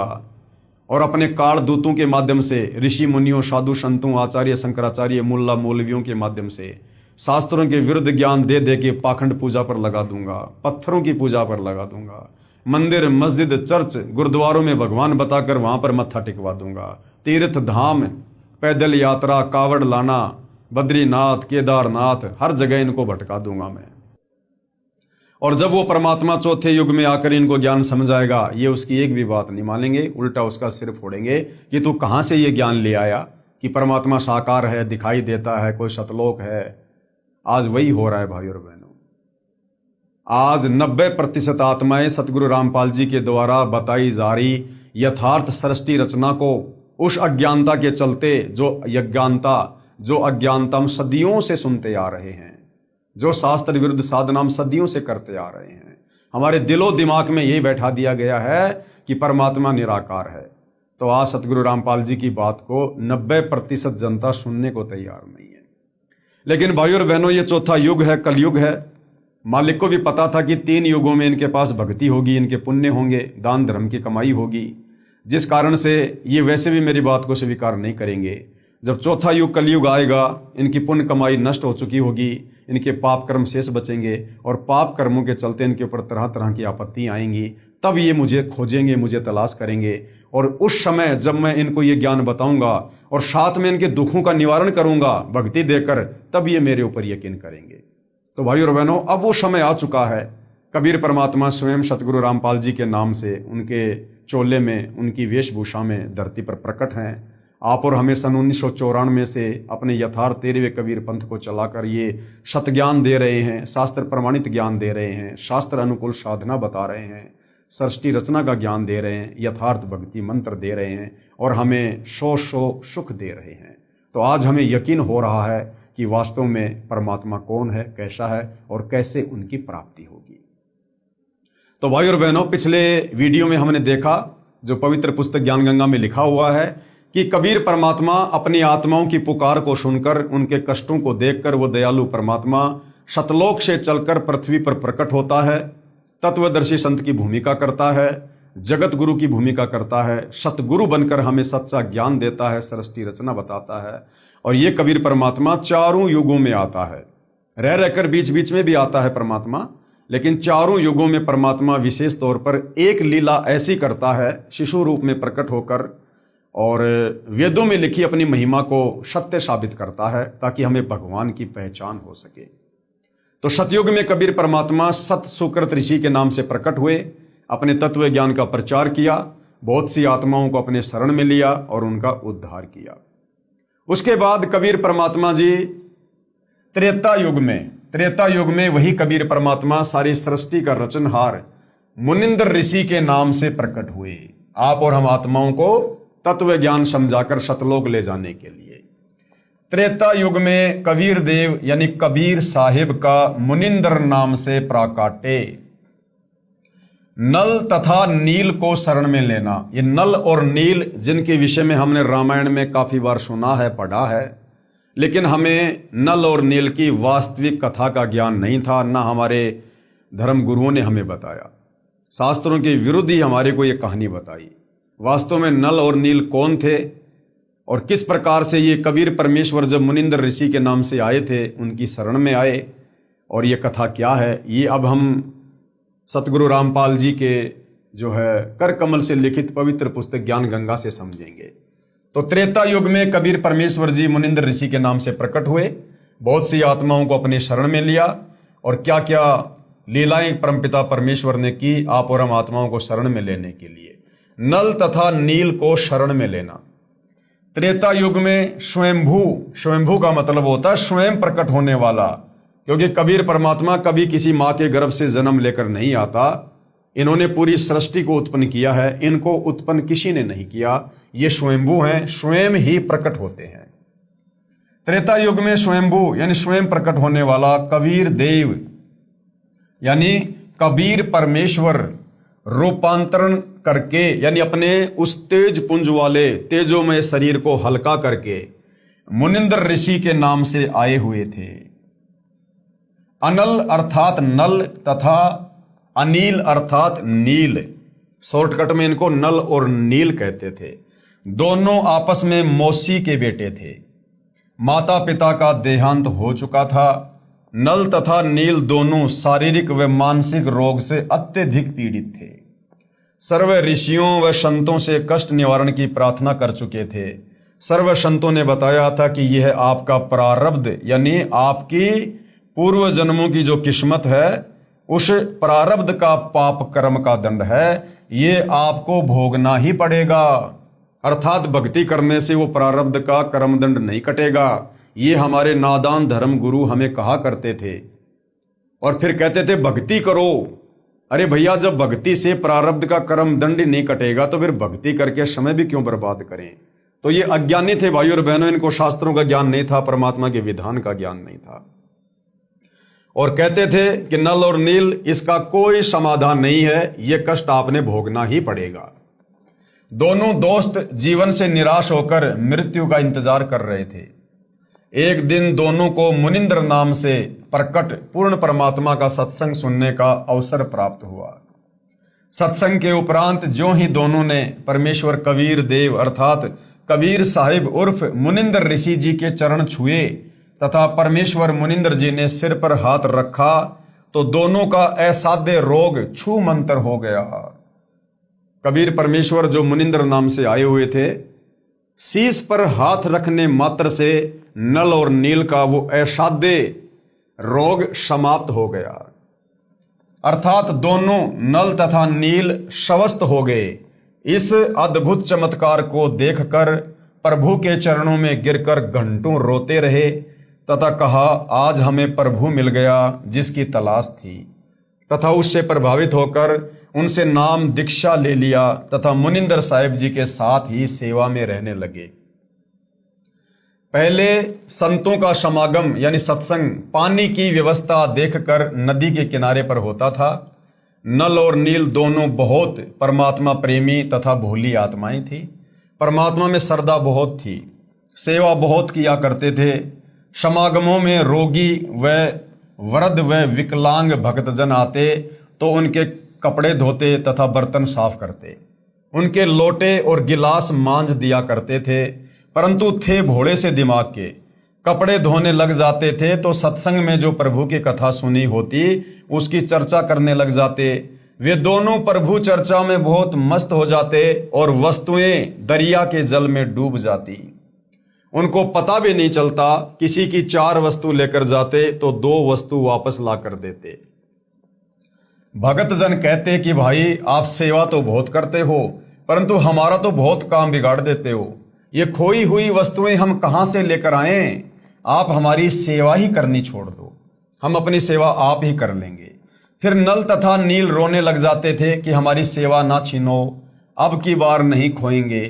और अपने काल दूतों के माध्यम से, ऋषि मुनियों, साधु संतों, आचार्य शंकराचार्य, मुल्ला मौलवियों के माध्यम से शास्त्रों के विरुद्ध ज्ञान दे दे के पाखंड पूजा पर लगा दूंगा, पत्थरों की पूजा पर लगा दूंगा, मंदिर, मस्जिद, चर्च, गुरुद्वारों में भगवान बताकर वहां पर मत्था टिकवा दूंगा, तीर्थ धाम, पैदल यात्रा, कावड़ लाना, बद्रीनाथ, केदारनाथ, हर जगह इनको भटका दूंगा मैं। और जब वो परमात्मा चौथे युग में आकर इनको ज्ञान समझाएगा, ये उसकी एक भी बात नहीं मानेंगे, उल्टा उसका सिर फोड़ेंगे कि तू कहां से ये ज्ञान ले आया कि परमात्मा साकार है, दिखाई देता है, कोई सतलोक है। आज वही हो रहा है भाई और बहनों। आज 90% आत्माएं सतगुरु रामपाल जी के द्वारा बताई जा रही यथार्थ सृष्टि रचना को उस अज्ञानता के चलते, जो अज्ञानता हम सदियों से सुनते आ रहे हैं, जो शास्त्र विरुद्ध साधना हम सदियों से करते आ रहे हैं, हमारे दिलो दिमाग में यही बैठा दिया गया है कि परमात्मा निराकार है। तो आज सतगुरु रामपाल जी की बात को 90% जनता सुनने को तैयार नहीं है। लेकिन भाइयों और बहनों, ये चौथा युग है, कलयुग है। मालिक को भी पता था कि 3 युगों में इनके पास भक्ति होगी, इनके पुण्य होंगे, दान धर्म की कमाई होगी, जिस कारण से ये वैसे भी मेरी बात को स्वीकार नहीं करेंगे। जब चौथा युग कलयुग आएगा, इनकी पुण्य कमाई नष्ट हो चुकी होगी, इनके पाप कर्म शेष बचेंगे, और पाप कर्मों के चलते इनके ऊपर तरह तरह की आपत्ति आएंगी। तब ये मुझे खोजेंगे, मुझे तलाश करेंगे, और उस समय जब मैं इनको ये ज्ञान बताऊंगा और साथ में इनके दुखों का निवारण करूंगा भक्ति देकर, तब ये मेरे ऊपर यकीन करेंगे। तो भाइयों और बहनों, अब वो समय आ चुका है। कबीर परमात्मा स्वयं सतगुरु रामपाल जी के नाम से, उनके चोले में, उनकी वेशभूषा में धरती पर प्रकट हैं। आप और हमें सन 1994 से अपने यथार्थ 13वें कबीर पंथ को चलाकर ये सतज्ञान दे रहे हैं, शास्त्र प्रमाणित ज्ञान दे रहे हैं, शास्त्र अनुकूल साधना बता रहे हैं, सृष्टि रचना का ज्ञान दे रहे हैं, यथार्थ भक्ति मंत्र दे रहे हैं, और हमें सो सुख दे रहे हैं। तो आज हमें यकीन हो रहा है कि वास्तव में परमात्मा कौन है, कैसा है, और कैसे उनकी प्राप्ति होगी। तो भाई और बहनों, पिछले वीडियो में हमने देखा, जो पवित्र पुस्तक ज्ञान गंगा में लिखा हुआ है, कि कबीर परमात्मा अपनी आत्माओं की पुकार को सुनकर, उनके कष्टों को देखकर, वो दयालु परमात्मा सतलोक से चलकर पृथ्वी पर प्रकट होता है, तत्वदर्शी संत की भूमिका करता है, जगत गुरु की भूमिका करता है, सतगुरु बनकर हमें सच्चा ज्ञान देता है, सृष्टि रचना बताता है। और ये कबीर परमात्मा चारों युगों में आता है, रह रहकर बीच बीच में भी आता है परमात्मा, लेकिन चारों युगों में परमात्मा विशेष तौर पर एक लीला ऐसी करता है, शिशु रूप में प्रकट होकर, और वेदों में लिखी अपनी महिमा को सत्य साबित करता है, ताकि हमें भगवान की पहचान हो सके। तो सतयुग में कबीर परमात्मा सत सुकृत ऋषि के नाम से प्रकट हुए, अपने तत्व ज्ञान का प्रचार किया, बहुत सी आत्माओं को अपने शरण में लिया और उनका उद्धार किया। उसके बाद कबीर परमात्मा जी त्रेता युग में वही कबीर परमात्मा सारी सृष्टि का रचनहार मुनिंदर ऋषि के नाम से प्रकट हुए, आप और हम आत्माओं को तत्व ज्ञान समझाकर सतलोक ले जाने के लिए। त्रेता युग में कबीर देव यानी कबीर साहिब का मुनिंदर नाम से प्राकाटे। नल तथा नील को शरण में लेना, ये नल और नील जिनके विषय में हमने रामायण में काफी बार सुना है, पढ़ा है, लेकिन हमें नल और नील की वास्तविक कथा का ज्ञान नहीं था, ना हमारे धर्म गुरुओं ने हमें बताया। शास्त्रों के विरुद्ध ही हमारे को ये कहानी बताई। वास्तव में नल और नील कौन थे और किस प्रकार से ये कबीर परमेश्वर जब मुनिंदर ऋषि के नाम से आए थे, उनकी शरण में आए, और ये कथा क्या है, ये अब हम सतगुरु रामपाल जी के जो है कर कमल से लिखित पवित्र पुस्तक ज्ञान गंगा से समझेंगे। तो त्रेता युग में कबीर परमेश्वर जी मुनिंद्र ऋषि के नाम से प्रकट हुए, बहुत सी आत्माओं को अपने शरण में लिया, और क्या क्या लीलाएं परमपिता परमेश्वर ने की आप और हम आत्माओं को शरण में लेने के लिए। नल तथा नील को शरण में लेना। त्रेता युग में स्वयंभू का मतलब होता है स्वयं प्रकट होने वाला, क्योंकि कबीर परमात्मा कभी किसी माँ के गर्भ से जन्म लेकर नहीं आता। इन्होंने पूरी सृष्टि को उत्पन्न किया है, इनको उत्पन्न किसी ने नहीं किया। ये स्वयंभू हैं, स्वयं ही प्रकट होते हैं। त्रेता युग में स्वयंभू यानी स्वयं प्रकट होने वाला कबीर देव यानी कबीर परमेश्वर रूपांतरण करके यानी अपने उस तेज पुंज वाले तेजोमय शरीर को हल्का करके मुनिंद्र ऋषि के नाम से आए हुए थे। अनल अर्थात नल तथा अनील अर्थात नील, शॉर्टकट में इनको नल और नील कहते थे। दोनों आपस में मौसी के बेटे थे। माता पिता का देहांत हो चुका था। नल तथा नील दोनों शारीरिक व मानसिक रोग से अत्यधिक पीड़ित थे। सर्व ऋषियों व संतों से कष्ट निवारण की प्रार्थना कर चुके थे। सर्व संतों ने बताया था कि यह आपका प्रारब्ध यानी आपकी पूर्व जन्मों की जो किस्मत है, उस प्रारब्ध का पाप कर्म का दंड है, ये आपको भोगना ही पड़ेगा। अर्थात भक्ति करने से वो प्रारब्ध का कर्म दंड नहीं कटेगा। ये हमारे नादान धर्म गुरु हमें कहा करते थे, और फिर कहते थे भक्ति करो। अरे भैया, जब भक्ति से प्रारब्ध का कर्म दंड नहीं कटेगा तो फिर भक्ति करके समय भी क्यों बर्बाद करें। तो ये अज्ञानी थे भाइयों और बहनों, इनको शास्त्रों का ज्ञान नहीं था, परमात्मा के विधान का ज्ञान नहीं था, और कहते थे कि नल और नील इसका कोई समाधान नहीं है, ये कष्ट आपने भोगना ही पड़ेगा। दोनों दोस्त जीवन से निराश होकर मृत्यु का इंतजार कर रहे थे। एक दिन दोनों को मुनिंद्र नाम से प्रकट पूर्ण परमात्मा का सत्संग सुनने का अवसर प्राप्त हुआ। सत्संग के उपरांत ज्यों ही दोनों ने परमेश्वर कबीर देव अर्थात कबीर साहिब उर्फ मुनिंद्र ऋषि जी के चरण छुए तथा परमेश्वर मुनिंद्र जी ने सिर पर हाथ रखा तो दोनों का असाध्य रोग छू मंतर हो गया। कबीर परमेश्वर जो मुनिंद्र नाम से आए हुए थे, शीश पर हाथ रखने मात्र से नल और नील का वो असाध्य रोग समाप्त हो गया। अर्थात दोनों नल तथा नील स्वस्थ हो गए। इस अद्भुत चमत्कार को देखकर प्रभु के चरणों में गिरकर घंटों रोते रहे तथा कहा, आज हमें प्रभु मिल गया जिसकी तलाश थी, तथा उससे प्रभावित होकर उनसे नाम दीक्षा ले लिया तथा मुनिंद्र साहिब जी के साथ ही सेवा में रहने लगे। पहले संतों का समागम यानी सत्संग पानी की व्यवस्था देखकर नदी के किनारे पर होता था। नल और नील दोनों बहुत परमात्मा प्रेमी तथा भोली आत्माएं थी। परमात्मा में श्रद्धा बहुत थी, सेवा बहुत किया करते थे। समागमों में रोगी व वृद्ध व विकलांग भक्तजन आते तो उनके कपड़े धोते तथा बर्तन साफ करते, उनके लोटे और गिलास मांज दिया करते थे। परंतु थे भोले से दिमाग के, कपड़े धोने लग जाते थे तो सत्संग में जो प्रभु की कथा सुनी होती उसकी चर्चा करने लग जाते। वे दोनों प्रभु चर्चा में बहुत मस्त हो जाते और वस्तुएं दरिया के जल में डूब जाती। उनको पता भी नहीं चलता, किसी की 4 वस्तु लेकर जाते तो 2 वस्तु वापस ला कर देते। भगत जन कहते कि भाई आप सेवा तो बहुत करते हो परंतु हमारा तो बहुत काम बिगाड़ देते हो, ये खोई हुई वस्तुएं हम कहां से लेकर आए, आप हमारी सेवा ही करनी छोड़ दो, हम अपनी सेवा आप ही कर लेंगे। फिर नल तथा नील रोने लग जाते थे कि हमारी सेवा ना छीनो, अब की बार नहीं खोएंगे,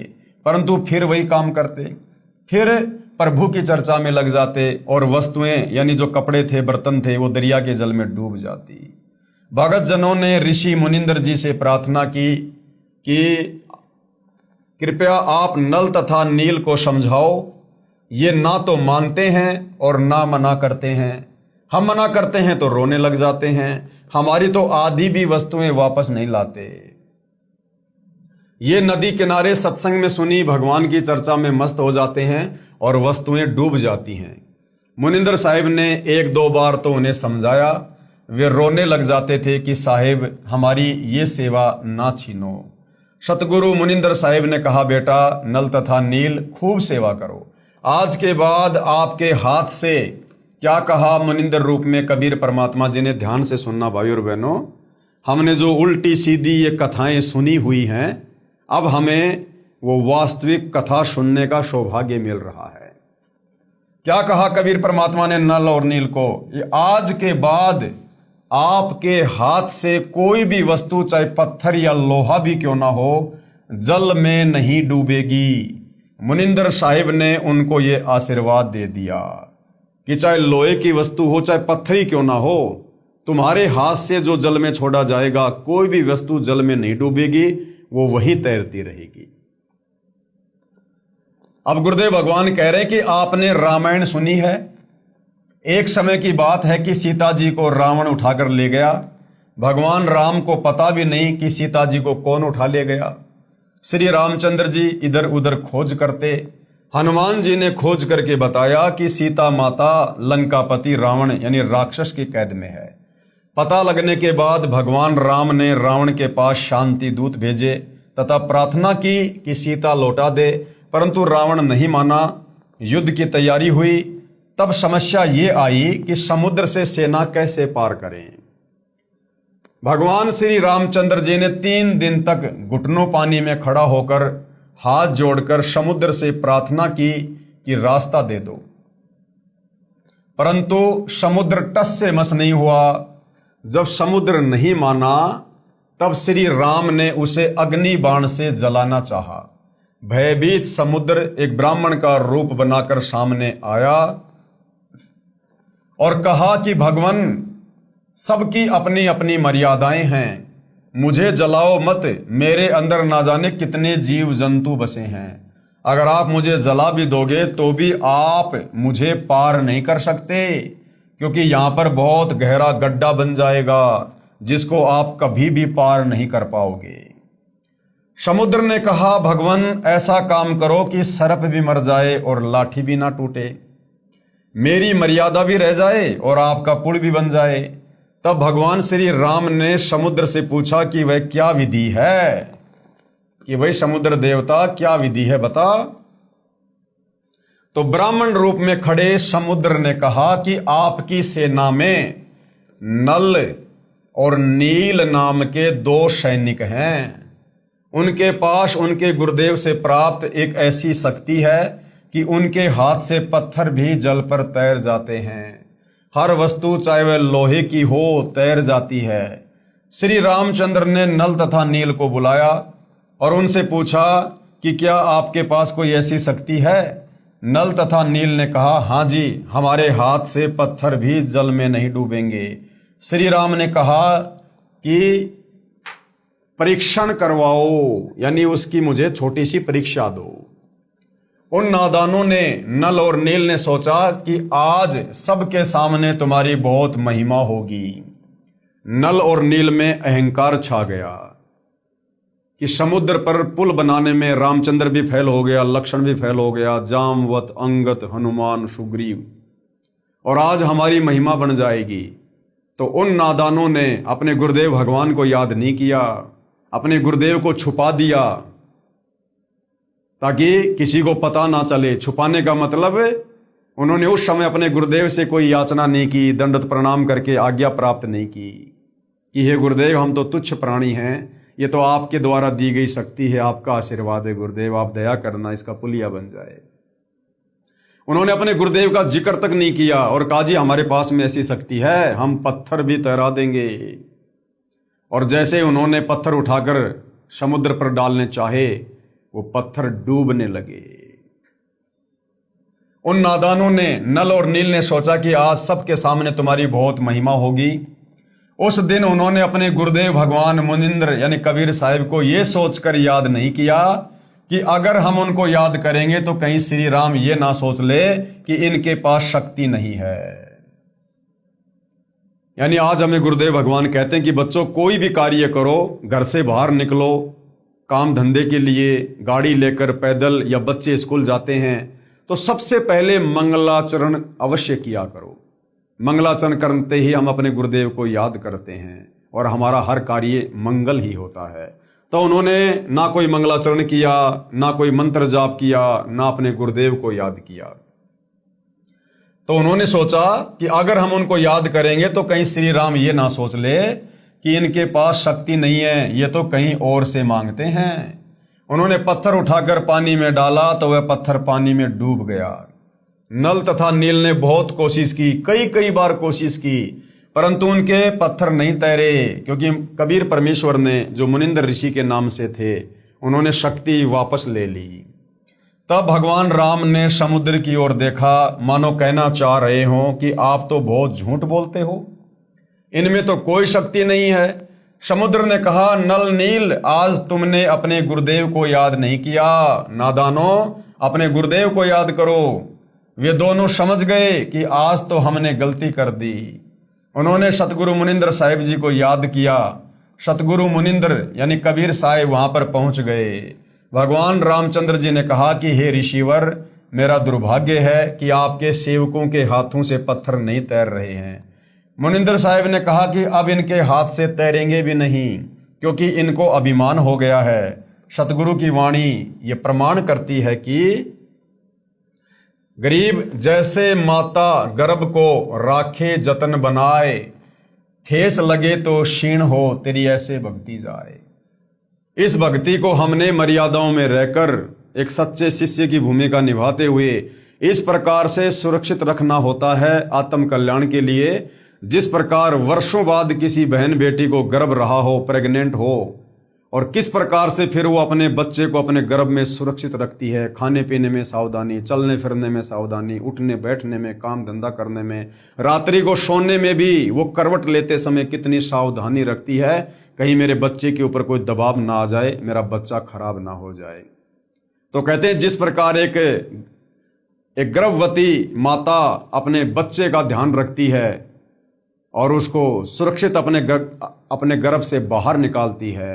परंतु फिर वही काम करते। फिर प्रभु की चर्चा में लग जाते और वस्तुएं यानी जो कपड़े थे बर्तन थे वो दरिया के जल में डूब जाती। भगत जनों ने ऋषि मुनिंद्र जी से प्रार्थना की कि कृपया आप नल तथा नील को समझाओ, ये ना तो मानते हैं और ना मना करते हैं। हम मना करते हैं तो रोने लग जाते हैं, हमारी तो आधी भी वस्तुएं वापस नहीं लाते। ये नदी किनारे सत्संग में सुनी भगवान की चर्चा में मस्त हो जाते हैं और वस्तुएं डूब जाती हैं। मुनिंद्र साहिब ने 1-2 बार तो उन्हें समझाया, वे रोने लग जाते थे कि साहिब हमारी ये सेवा ना छीनो। सतगुरु मुनिंदर साहिब ने कहा, बेटा नल तथा नील खूब सेवा करो, आज के बाद आपके हाथ से, क्या कहा मुनिंदर रूप में कबीर परमात्मा जी ने, ध्यान से सुनना भाई और बहनों, हमने जो उल्टी सीधी ये कथाएं सुनी हुई हैं, अब हमें वो वास्तविक कथा सुनने का सौभाग्य मिल रहा है। क्या कहा कबीर परमात्मा ने नल और नील को, ये आज के बाद आपके हाथ से कोई भी वस्तु, चाहे पत्थर या लोहा भी क्यों ना हो, जल में नहीं डूबेगी। मुनिंदर साहिब ने उनको ये आशीर्वाद दे दिया कि चाहे लोहे की वस्तु हो, चाहे पत्थर ही क्यों ना हो, तुम्हारे हाथ से जो जल में छोड़ा जाएगा, कोई भी वस्तु जल में नहीं डूबेगी, वो वहीं तैरती रहेगी। अब गुरुदेव भगवान कह रहे हैं कि आपने रामायण सुनी है। एक समय की बात है कि सीता जी को रावण उठाकर ले गया। भगवान राम को पता भी नहीं कि सीता जी को कौन उठा ले गया। श्री रामचंद्र जी इधर उधर खोज करते, हनुमान जी ने खोज करके बताया कि सीता माता लंकापति रावण यानी राक्षस की कैद में है। पता लगने के बाद भगवान राम ने रावण के पास शांति दूत भेजे तथा प्रार्थना की कि सीता लौटा दे, परंतु रावण नहीं माना। युद्ध की तैयारी हुई। तब समस्या ये आई कि समुद्र से सेना कैसे पार करें। भगवान श्री रामचंद्र जी ने 3 दिन तक घुटनों पानी में खड़ा होकर हाथ जोड़कर समुद्र से प्रार्थना की कि रास्ता दे दो, परंतु समुद्र टस से मस नहीं हुआ। जब समुद्र नहीं माना, तब श्री राम ने उसे अग्नि बाण से जलाना चाहा। भयभीत समुद्र एक ब्राह्मण का रूप बनाकर सामने आया और कहा कि भगवान, सबकी अपनी अपनी मर्यादाएं हैं, मुझे जलाओ मत, मेरे अंदर ना जाने कितने जीव जंतु बसे हैं। अगर आप मुझे जला भी दोगे तो भी आप मुझे पार नहीं कर सकते, क्योंकि यहां पर बहुत गहरा गड्ढा बन जाएगा जिसको आप कभी भी पार नहीं कर पाओगे। समुद्र ने कहा, भगवान ऐसा काम करो कि सर्प भी मर जाए और लाठी भी ना टूटे, मेरी मर्यादा भी रह जाए और आपका पुल भी बन जाए। तब भगवान श्री राम ने समुद्र से पूछा कि वह क्या विधि है, कि भाई समुद्र देवता क्या विधि है बता। तो ब्राह्मण रूप में खड़े समुद्र ने कहा कि आपकी सेना में नल और नील नाम के 2 सैनिक हैं। उनके पास उनके गुरुदेव से प्राप्त एक ऐसी शक्ति है कि उनके हाथ से पत्थर भी जल पर तैर जाते हैं। हर वस्तु चाहे वह लोहे की हो तैर जाती है। श्री रामचंद्र ने नल तथा नील को बुलाया और उनसे पूछा कि क्या आपके पास कोई ऐसी शक्ति है। नल तथा नील ने कहा, हाँ जी, हमारे हाथ से पत्थर भी जल में नहीं डूबेंगे। श्री राम ने कहा कि परीक्षण करवाओ, यानी उसकी मुझे छोटी सी परीक्षा दो। उन नादानों ने, नल और नील ने सोचा कि आज सबके सामने तुम्हारी बहुत महिमा होगी। नल और नील में अहंकार छा गया कि समुद्र पर पुल बनाने में रामचंद्र भी फेल हो गया, लक्ष्मण भी फेल हो गया, जामवत, अंगत, हनुमान, सुग्रीव, और आज हमारी महिमा बन जाएगी। तो उन नादानों ने अपने गुरुदेव भगवान को याद नहीं किया, अपने गुरुदेव को छुपा दिया ताकि किसी को पता ना चले। छुपाने का मतलब उन्होंने उस समय अपने गुरुदेव से कोई याचना नहीं की, दंडवत प्रणाम करके आज्ञा प्राप्त नहीं की कि हे गुरुदेव, हम तो तुच्छ प्राणी हैं, ये तो आपके द्वारा दी गई शक्ति है, आपका आशीर्वाद है गुरुदेव, आप दया करना, इसका पुलिया बन जाए। उन्होंने अपने गुरुदेव का जिक्र तक नहीं किया और कहा, जी हमारे पास में ऐसी शक्ति है, हम पत्थर भी तैरा देंगे। और जैसे उन्होंने पत्थर उठाकर समुद्र पर डालने चाहे, वो पत्थर डूबने लगे। उन नादानों ने, नल और नील ने सोचा कि आज सबके सामने तुम्हारी बहुत महिमा होगी। उस दिन उन्होंने अपने गुरुदेव भगवान मुनिंद्र यानी कबीर साहिब को यह सोचकर याद नहीं किया कि अगर हम उनको याद करेंगे तो कहीं श्री राम ये ना सोच ले कि इनके पास शक्ति नहीं है। यानी आज हमें गुरुदेव भगवान कहते हैं कि बच्चों, कोई भी कार्य करो, घर से बाहर निकलो, काम धंधे के लिए गाड़ी लेकर, पैदल, या बच्चे स्कूल जाते हैं तो सबसे पहले मंगलाचरण अवश्य किया करो। मंगलाचरण करते ही हम अपने गुरुदेव को याद करते हैं और हमारा हर कार्य मंगल ही होता है। तो उन्होंने ना कोई मंगलाचरण किया, ना कोई मंत्र जाप किया, ना अपने गुरुदेव को याद किया। तो उन्होंने सोचा कि अगर हम उनको याद करेंगे तो कहीं श्री राम ये ना सोच ले कि इनके पास शक्ति नहीं है, ये तो कहीं और से मांगते हैं। उन्होंने पत्थर उठाकर पानी में डाला तो वह पत्थर पानी में डूब गया। नल तथा नील ने बहुत कोशिश की, कई बार कोशिश की, परंतु उनके पत्थर नहीं तैरे, क्योंकि कबीर परमेश्वर ने, जो मुनिंद्र ऋषि के नाम से थे, उन्होंने शक्ति वापस ले ली। तब भगवान राम ने समुद्र की ओर देखा, मानो कहना चाह रहे हो कि आप तो बहुत झूठ बोलते हो, इनमें तो कोई शक्ति नहीं है। समुद्र ने कहा, नल नील, आज तुमने अपने गुरुदेव को याद नहीं किया। नादानों, अपने गुरुदेव को याद करो। वे दोनों समझ गए कि आज तो हमने गलती कर दी। उन्होंने सतगुरु मुनिंद्र साहिब जी को याद किया। सतगुरु मुनिंद्र यानी कबीर साहिब वहां पर पहुंच गए। भगवान रामचंद्र जी ने कहा कि हे ऋषिवर, मेरा दुर्भाग्य है कि आपके सेवकों के हाथों से पत्थर नहीं तैर रहे हैं। मुनिंद्र साहिब ने कहा कि अब इनके हाथ से तैरेंगे भी नहीं, क्योंकि इनको अभिमान हो गया है। सतगुरु की वाणी ये प्रमाण करती है कि गरीब जैसे माता गर्भ को राखे जतन बनाए, ठेस लगे तो क्षीण हो तेरी ऐसे भक्ति जाए। इस भक्ति को हमने मर्यादाओं में रहकर एक सच्चे शिष्य की भूमिका निभाते हुए इस प्रकार से सुरक्षित रखना होता है आत्म कल्याण के लिए, जिस प्रकार वर्षों बाद किसी बहन बेटी को गर्भ रहा हो, प्रेग्नेंट हो, और किस प्रकार से फिर वो अपने बच्चे को अपने गर्भ में सुरक्षित रखती है। खाने पीने में सावधानी, चलने फिरने में सावधानी, उठने बैठने में, काम धंधा करने में, रात्रि को सोने में भी वो करवट लेते समय कितनी सावधानी रखती है, कहीं मेरे बच्चे के ऊपर कोई दबाव ना आ जाए, मेरा बच्चा खराब ना हो जाए। तो कहते हैं जिस प्रकार एक गर्भवती माता अपने बच्चे का ध्यान रखती है और उसको सुरक्षित अपने गर्भ से बाहर निकालती है,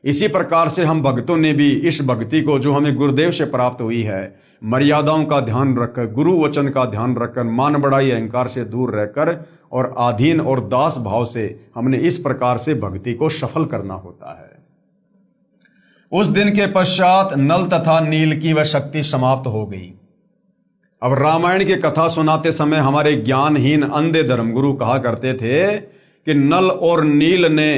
इसी प्रकार से हम भक्तों ने भी इस भक्ति को जो हमें गुरुदेव से प्राप्त हुई है, मर्यादाओं का ध्यान रखकर, गुरु वचन का ध्यान रखकर, मान बड़ाई अहंकार से दूर रहकर और आधीन और दास भाव से हमने इस प्रकार से भक्ति को सफल करना होता है। उस दिन के पश्चात नल तथा नील की वह शक्ति समाप्त हो गई। अब रामायण की कथा सुनाते समय हमारे ज्ञानहीन अंधे धर्मगुरु कहा करते थे कि नल और नील ने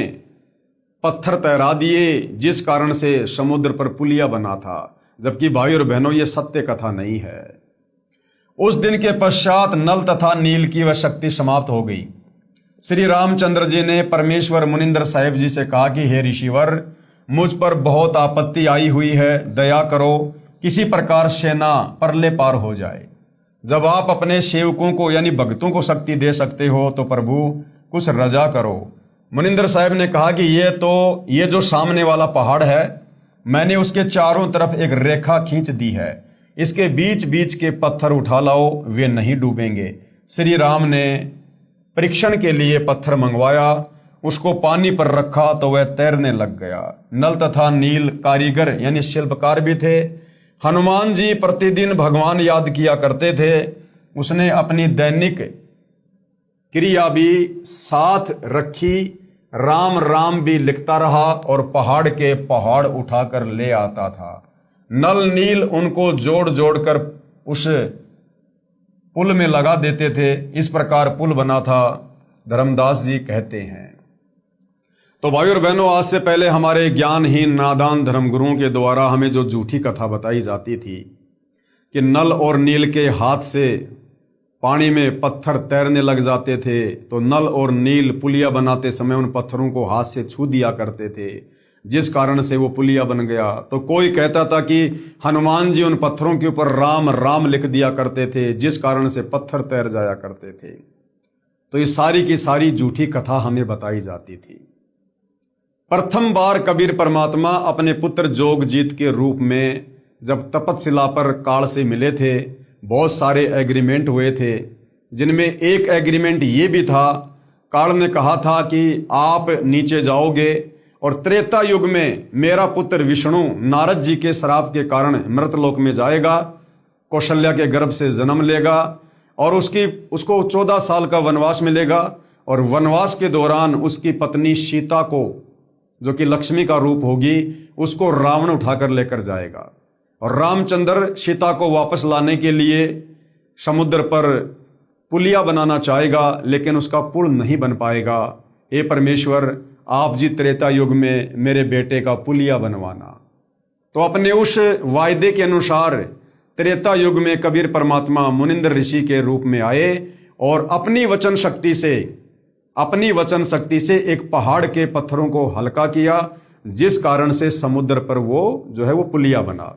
पत्थर तैरा दिए, जिस कारण से समुद्र पर पुलिया बना था, जबकि भाई और बहनों ये सत्य कथा नहीं है। उस दिन के पश्चात नल तथा नील की वह शक्ति समाप्त हो गई। श्री रामचंद्र जी ने परमेश्वर मुनिंद्र साहिब जी से कहा कि हे ऋषिवर, मुझ पर बहुत आपत्ति आई हुई है, दया करो, किसी प्रकार से ना परले पार हो जाए। जब आप अपने सेवकों को यानी भक्तों को शक्ति दे सकते हो तो प्रभु कुछ रजा करो। मुनिंद्र साहिब ने कहा कि ये जो सामने वाला पहाड़ है, मैंने उसके चारों तरफ एक रेखा खींच दी है, इसके बीच बीच के पत्थर उठा लाओ, वे नहीं डूबेंगे। श्री राम ने परीक्षण के लिए पत्थर मंगवाया, उसको पानी पर रखा तो वह तैरने लग गया। नल तथा नील कारीगर यानी शिल्पकार भी थे। हनुमान जी प्रतिदिन भगवान याद किया करते थे। उसने अपनी दैनिक क्रिया भी साथ रखी, राम राम भी लिखता रहा और पहाड़ के पहाड़ उठाकर ले आता था। नल नील उनको जोड़ जोड़कर उस पुल में लगा देते थे। इस प्रकार पुल बना था, धर्मदास जी कहते हैं। तो भाई और बहनों, आज से पहले हमारे ज्ञानहीन नादान धर्मगुरुओं के द्वारा हमें जो झूठी कथा बताई जाती थी कि नल और नील के हाथ से पानी में पत्थर तैरने लग जाते थे, तो नल और नील पुलिया बनाते समय उन पत्थरों को हाथ से छू दिया करते थे, जिस कारण से वो पुलिया बन गया। तो कोई कहता था कि हनुमान जी उन पत्थरों के ऊपर राम राम लिख दिया करते थे, जिस कारण से पत्थर तैर जाया करते थे। तो ये सारी की सारी झूठी कथा हमें बताई जाती थी। प्रथम बार कबीर परमात्मा अपने पुत्र जोगजीत के रूप में जब तपतशिला पर काल से मिले थे, बहुत सारे एग्रीमेंट हुए थे, जिनमें एक एग्रीमेंट ये भी था, काल ने कहा था कि आप नीचे जाओगे और त्रेता युग में मेरा पुत्र विष्णु नारद जी के श्राप के कारण मृतलोक में जाएगा, कौशल्या के गर्भ से जन्म लेगा और उसको 14 साल का वनवास मिलेगा, और वनवास के दौरान उसकी पत्नी सीता को, जो कि लक्ष्मी का रूप होगी, उसको रावण उठाकर लेकर जाएगा। और रामचंद्र सीता को वापस लाने के लिए समुद्र पर पुलिया बनाना चाहेगा, लेकिन उसका पुल नहीं बन पाएगा। हे परमेश्वर, आप जी त्रेता युग में मेरे बेटे का पुलिया बनवाना। तो अपने उस वायदे के अनुसार त्रेता युग में कबीर परमात्मा मुनिंद्र ऋषि के रूप में आए और अपनी वचन शक्ति से एक पहाड़ के पत्थरों को हल्का किया, जिस कारण से समुद्र पर वो पुलिया बना।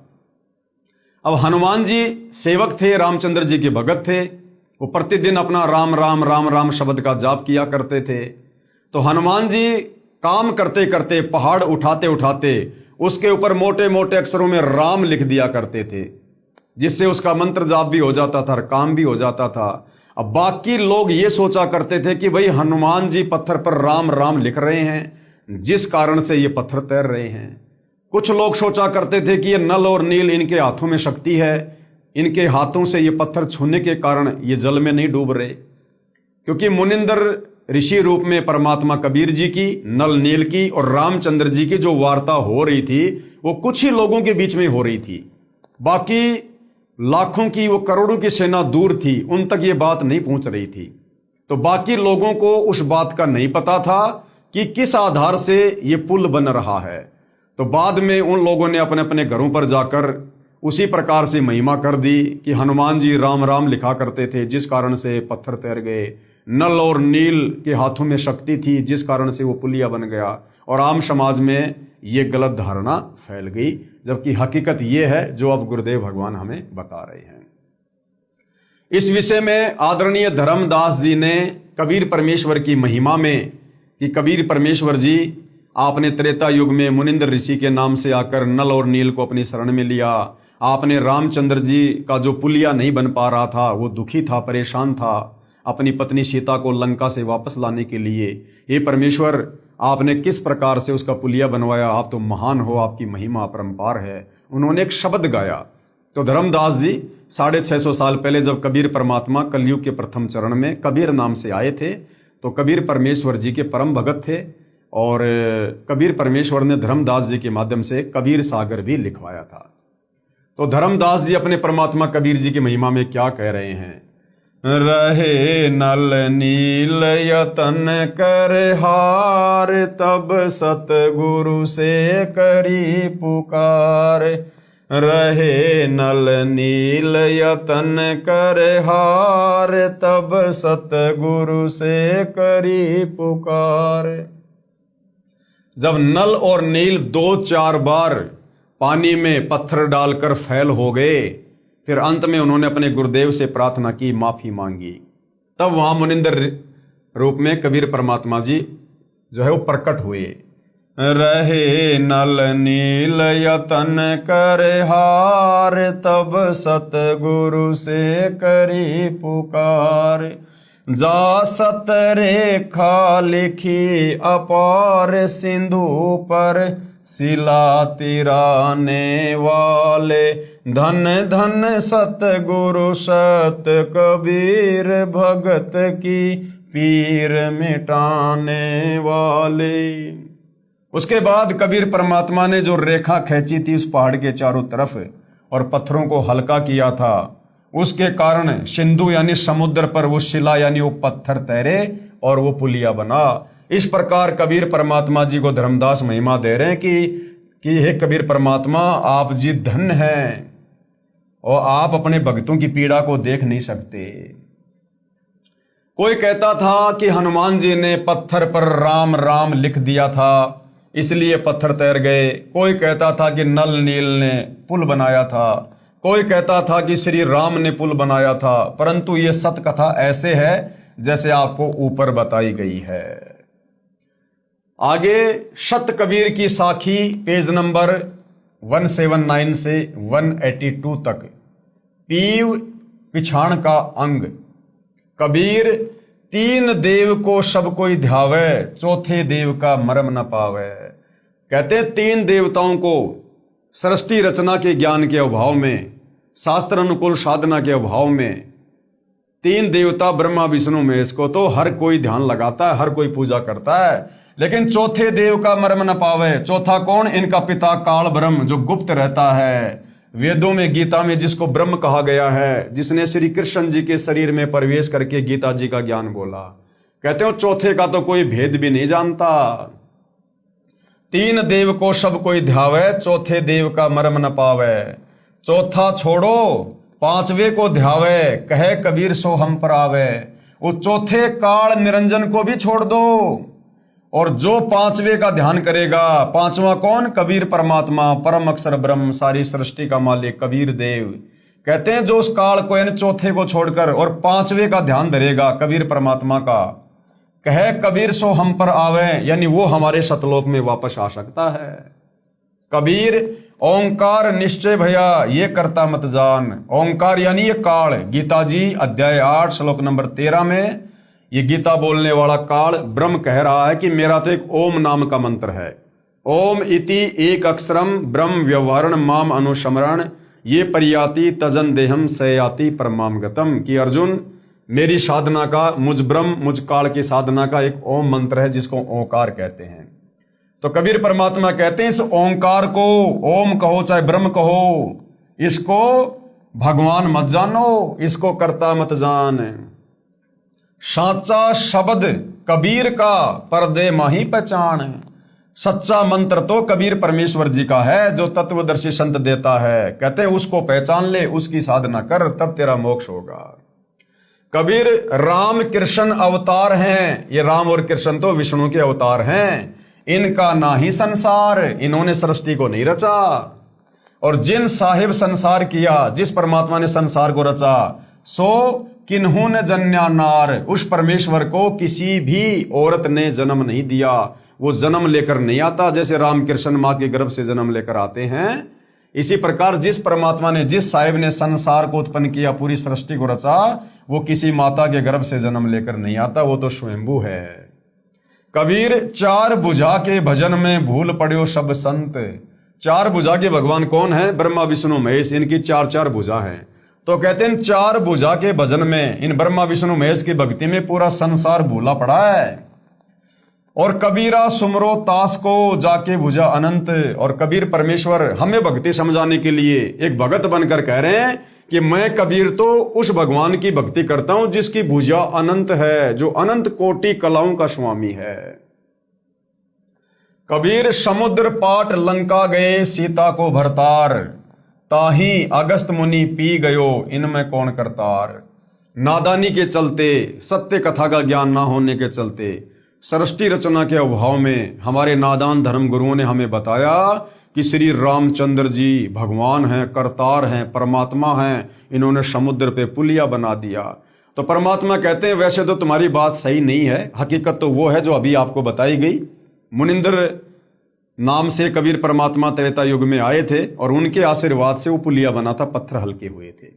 अब हनुमान जी सेवक थे, रामचंद्र जी के भगत थे। वो प्रतिदिन अपना राम राम राम राम शब्द का जाप किया करते थे। तो हनुमान जी काम करते करते, पहाड़ उठाते उठाते उसके ऊपर मोटे मोटे अक्षरों में राम लिख दिया करते थे, जिससे उसका मंत्र जाप भी हो जाता था और काम भी हो जाता था। अब बाकी लोग ये सोचा करते थे कि भाई हनुमान जी पत्थर पर राम राम लिख रहे हैं, जिस कारण से ये पत्थर तैर रहे हैं। कुछ लोग सोचा करते थे कि ये नल और नील इनके हाथों में शक्ति है, इनके हाथों से ये पत्थर छूने के कारण ये जल में नहीं डूब रहे। क्योंकि मुनिंदर ऋषि रूप में परमात्मा कबीर जी की, नल नील की और रामचंद्र जी की जो वार्ता हो रही थी, वो कुछ ही लोगों के बीच में हो रही थी। बाकी लाखों की, वो करोड़ों की सेना दूर थी, उन तक ये बात नहीं पहुंच रही थी। तो बाकी लोगों को उस बात का नहीं पता था कि किस आधार से ये पुल बन रहा है। तो बाद में उन लोगों ने अपने अपने घरों पर जाकर उसी प्रकार से महिमा कर दी कि हनुमान जी राम राम लिखा करते थे, जिस कारण से पत्थर तैर गए। नल और नील के हाथों में शक्ति थी, जिस कारण से वो पुलिया बन गया। और आम समाज में ये गलत धारणा फैल गई, जबकि हकीकत ये है जो अब गुरुदेव भगवान हमें बता रहे हैं। इस विषय में आदरणीय धर्मदास जी ने कबीर परमेश्वर की महिमा में कि कबीर परमेश्वर जी आपने त्रेता युग में मुनिंद्र ऋषि के नाम से आकर नल और नील को अपनी शरण में लिया। आपने रामचंद्र जी का जो पुलिया नहीं बन पा रहा था, वो दुखी था, परेशान था, अपनी पत्नी सीता को लंका से वापस लाने के लिए। हे परमेश्वर, आपने किस प्रकार से उसका पुलिया बनवाया, आप तो महान हो, आपकी महिमा अपरंपार है। उन्होंने एक शब्द गाया। तो धर्मदास जी 650 साल पहले जब कबीर परमात्मा कलयुग के प्रथम चरण में कबीर नाम से आए थे, तो कबीर परमेश्वर जी के परम भगत थे, और कबीर परमेश्वर ने धर्मदास जी के माध्यम से कबीर सागर भी लिखवाया था। तो धर्मदास जी अपने परमात्मा कबीर जी की महिमा में क्या कह रहे हैं? रहे नल नील यतन कर हार, तब सतगुरु से करी पुकार। रहे नल नील यतन कर हार, तब सतगुरु से करी पुकार। जब नल और नील 2-4 बार पानी में पत्थर डालकर फैल हो गए, फिर अंत में उन्होंने अपने गुरुदेव से प्रार्थना की, माफी मांगी। तब वहां मुनिंदर रूप में कबीर परमात्मा जी जो है वो प्रकट हुए। रहे नल नील यतन कर हार, तब सतगुरु से करी पुकार। जा सत रेखा लिखी अपार, सिंधु पर शिला तिराने वाले। धन धन सतगुरु सत कबीर, भगत की पीर मिटाने वाले। उसके बाद कबीर परमात्मा ने जो रेखा खींची थी उस पहाड़ के चारों तरफ और पत्थरों को हल्का किया था, उसके कारण सिंधु यानी समुद्र पर वो शिला यानी वो पत्थर तैरे और वो पुलिया बना। इस प्रकार कबीर परमात्मा जी को धर्मदास महिमा दे रहे हैं कि हे कबीर परमात्मा, आप जी धन्य हैं और आप अपने भक्तों की पीड़ा को देख नहीं सकते। कोई कहता था कि हनुमान जी ने पत्थर पर राम राम लिख दिया था, इसलिए पत्थर तैर गए। कोई कहता था कि नल नील ने पुल बनाया था। कोई कहता था कि श्री राम ने पुल बनाया था। परंतु ये सत कथा ऐसे है जैसे आपको ऊपर बताई गई है। आगे सत कबीर की साखी पेज नंबर 179 से 182 तक। पीव पिछाण का अंग। कबीर तीन देव को सब कोई ध्यावे, चौथे देव का मरम न पावे। कहते हैं 3 देवताओं को सृष्टि रचना के ज्ञान के अभाव में, शास्त्र अनुकूल साधना के अभाव में तीन देवता ब्रह्मा विष्णु महेश को तो हर कोई ध्यान लगाता है, हर कोई पूजा करता है, लेकिन चौथे देव का मर्म न पावे। चौथा कौन? इनका पिता काल ब्रह्म, जो गुप्त रहता है। वेदों में, गीता में जिसको ब्रह्म कहा गया है, जिसने श्री कृष्ण जी के शरीर में प्रवेश करके गीता जी का ज्ञान बोला, कहते हो चौथे का तो कोई भेद भी नहीं जानता। तीन देव को सब कोई ध्यावे, चौथे देव का मर्म न पावे। चौथा छोड़ो, पांचवे को ध्यावे, कहे कबीर सो हम पर आवे। वो चौथे काल निरंजन को भी छोड़ दो, और जो पांचवे का ध्यान करेगा, पांचवा कौन? कबीर परमात्मा, परम अक्षर ब्रह्म, सारी सृष्टि का मालिक कबीर देव। कहते हैं जो उस काल को, यानी चौथे को छोड़कर और पांचवे का ध्यान धरेगा, कबीर परमात्मा का, कहे कबीर सो हम पर आवे, यानी वो हमारे सतलोक में वापस आ सकता है। कबीर ओंकार निश्चय भैया ये करता मत जान। ओंकार यानी ये काल। गीता जी अध्याय 8 श्लोक नंबर 13 में ये गीता बोलने वाला काल ब्रह्म कह रहा है कि मेरा तो एक ओम नाम का मंत्र है। ओम इति एक अक्षरम ब्रह्म व्यवहारण माम अनुस्मरण ये परियाति तजन देहम सयाति परमाम गतम। कि अर्जुन, मेरी साधना का, मुझ ब्रह्म, मुझ काल की साधना का एक ओम मंत्र है जिसको ओंकार कहते हैं। तो कबीर परमात्मा कहते हैं इस ओंकार को, ओम कहो चाहे ब्रह्म कहो, इसको भगवान मत जानो, इसको करता मत जान। साचा शब्द कबीर का पर्दे माही पहचान। सच्चा मंत्र तो कबीर परमेश्वर जी का है, जो तत्वदर्शी संत देता है। कहते हैं उसको पहचान ले, उसकी साधना कर, तब तेरा मोक्ष होगा। कबीर राम कृष्ण अवतार हैं। ये राम और कृष्ण तो विष्णु के अवतार हैं। इनका ना ही संसार, इन्होंने सृष्टि को नहीं रचा। और जिन साहिब संसार किया, जिस परमात्मा ने संसार को रचा, सो किन्हू ने जन्या नार, उस परमेश्वर को किसी भी औरत ने जन्म नहीं दिया। वो जन्म लेकर नहीं आता, जैसे राम कृष्ण माँ के गर्भ से जन्म लेकर आते हैं। इसी प्रकार जिस परमात्मा ने, जिस साहिब ने संसार को उत्पन्न किया, पूरी सृष्टि को रचा, वो किसी माता के गर्भ से जन्म लेकर नहीं आता, वो तो स्वयंभू है। कबीर चार भुजा के भजन में भूल पड़ो सब संत। चार भुजा के भगवान कौन है? ब्रह्मा विष्णु महेश। इनकी चार चार भुजा हैं। तो कहते हैं चार भुजा के भजन में, इन ब्रह्मा विष्णु महेश की भक्ति में पूरा संसार भूला पड़ा है। और कबीरा सुमरो तास को जाके भुजा अनंत। और कबीर परमेश्वर हमें भक्ति समझाने के लिए एक भगत बनकर कह रहे हैं कि मैं कबीर तो उस भगवान की भक्ति करता हूं जिसकी भुजा अनंत है, जो अनंत कोटि कलाओं का स्वामी है। कबीर समुद्र पाट लंका गए सीता को भरतार, ताही अगस्त मुनि पी गयो इनमें कौन करतार। नादानी के चलते, सत्य कथा का ज्ञान ना होने के चलते, सृष्टि रचना के अभाव में हमारे नादान धर्म गुरुओं ने हमें बताया कि श्री रामचंद्र जी भगवान हैं, करतार हैं, परमात्मा हैं। इन्होंने समुद्र पे पुलिया बना दिया। तो परमात्मा कहते हैं वैसे तो तुम्हारी बात सही नहीं है, हकीकत तो वो है जो अभी आपको बताई गई। मुनिंद्र नाम से कबीर परमात्मा त्रेता युग में आए थे और उनके आशीर्वाद से वो पुलिया बना था, पत्थर हल्के हुए थे।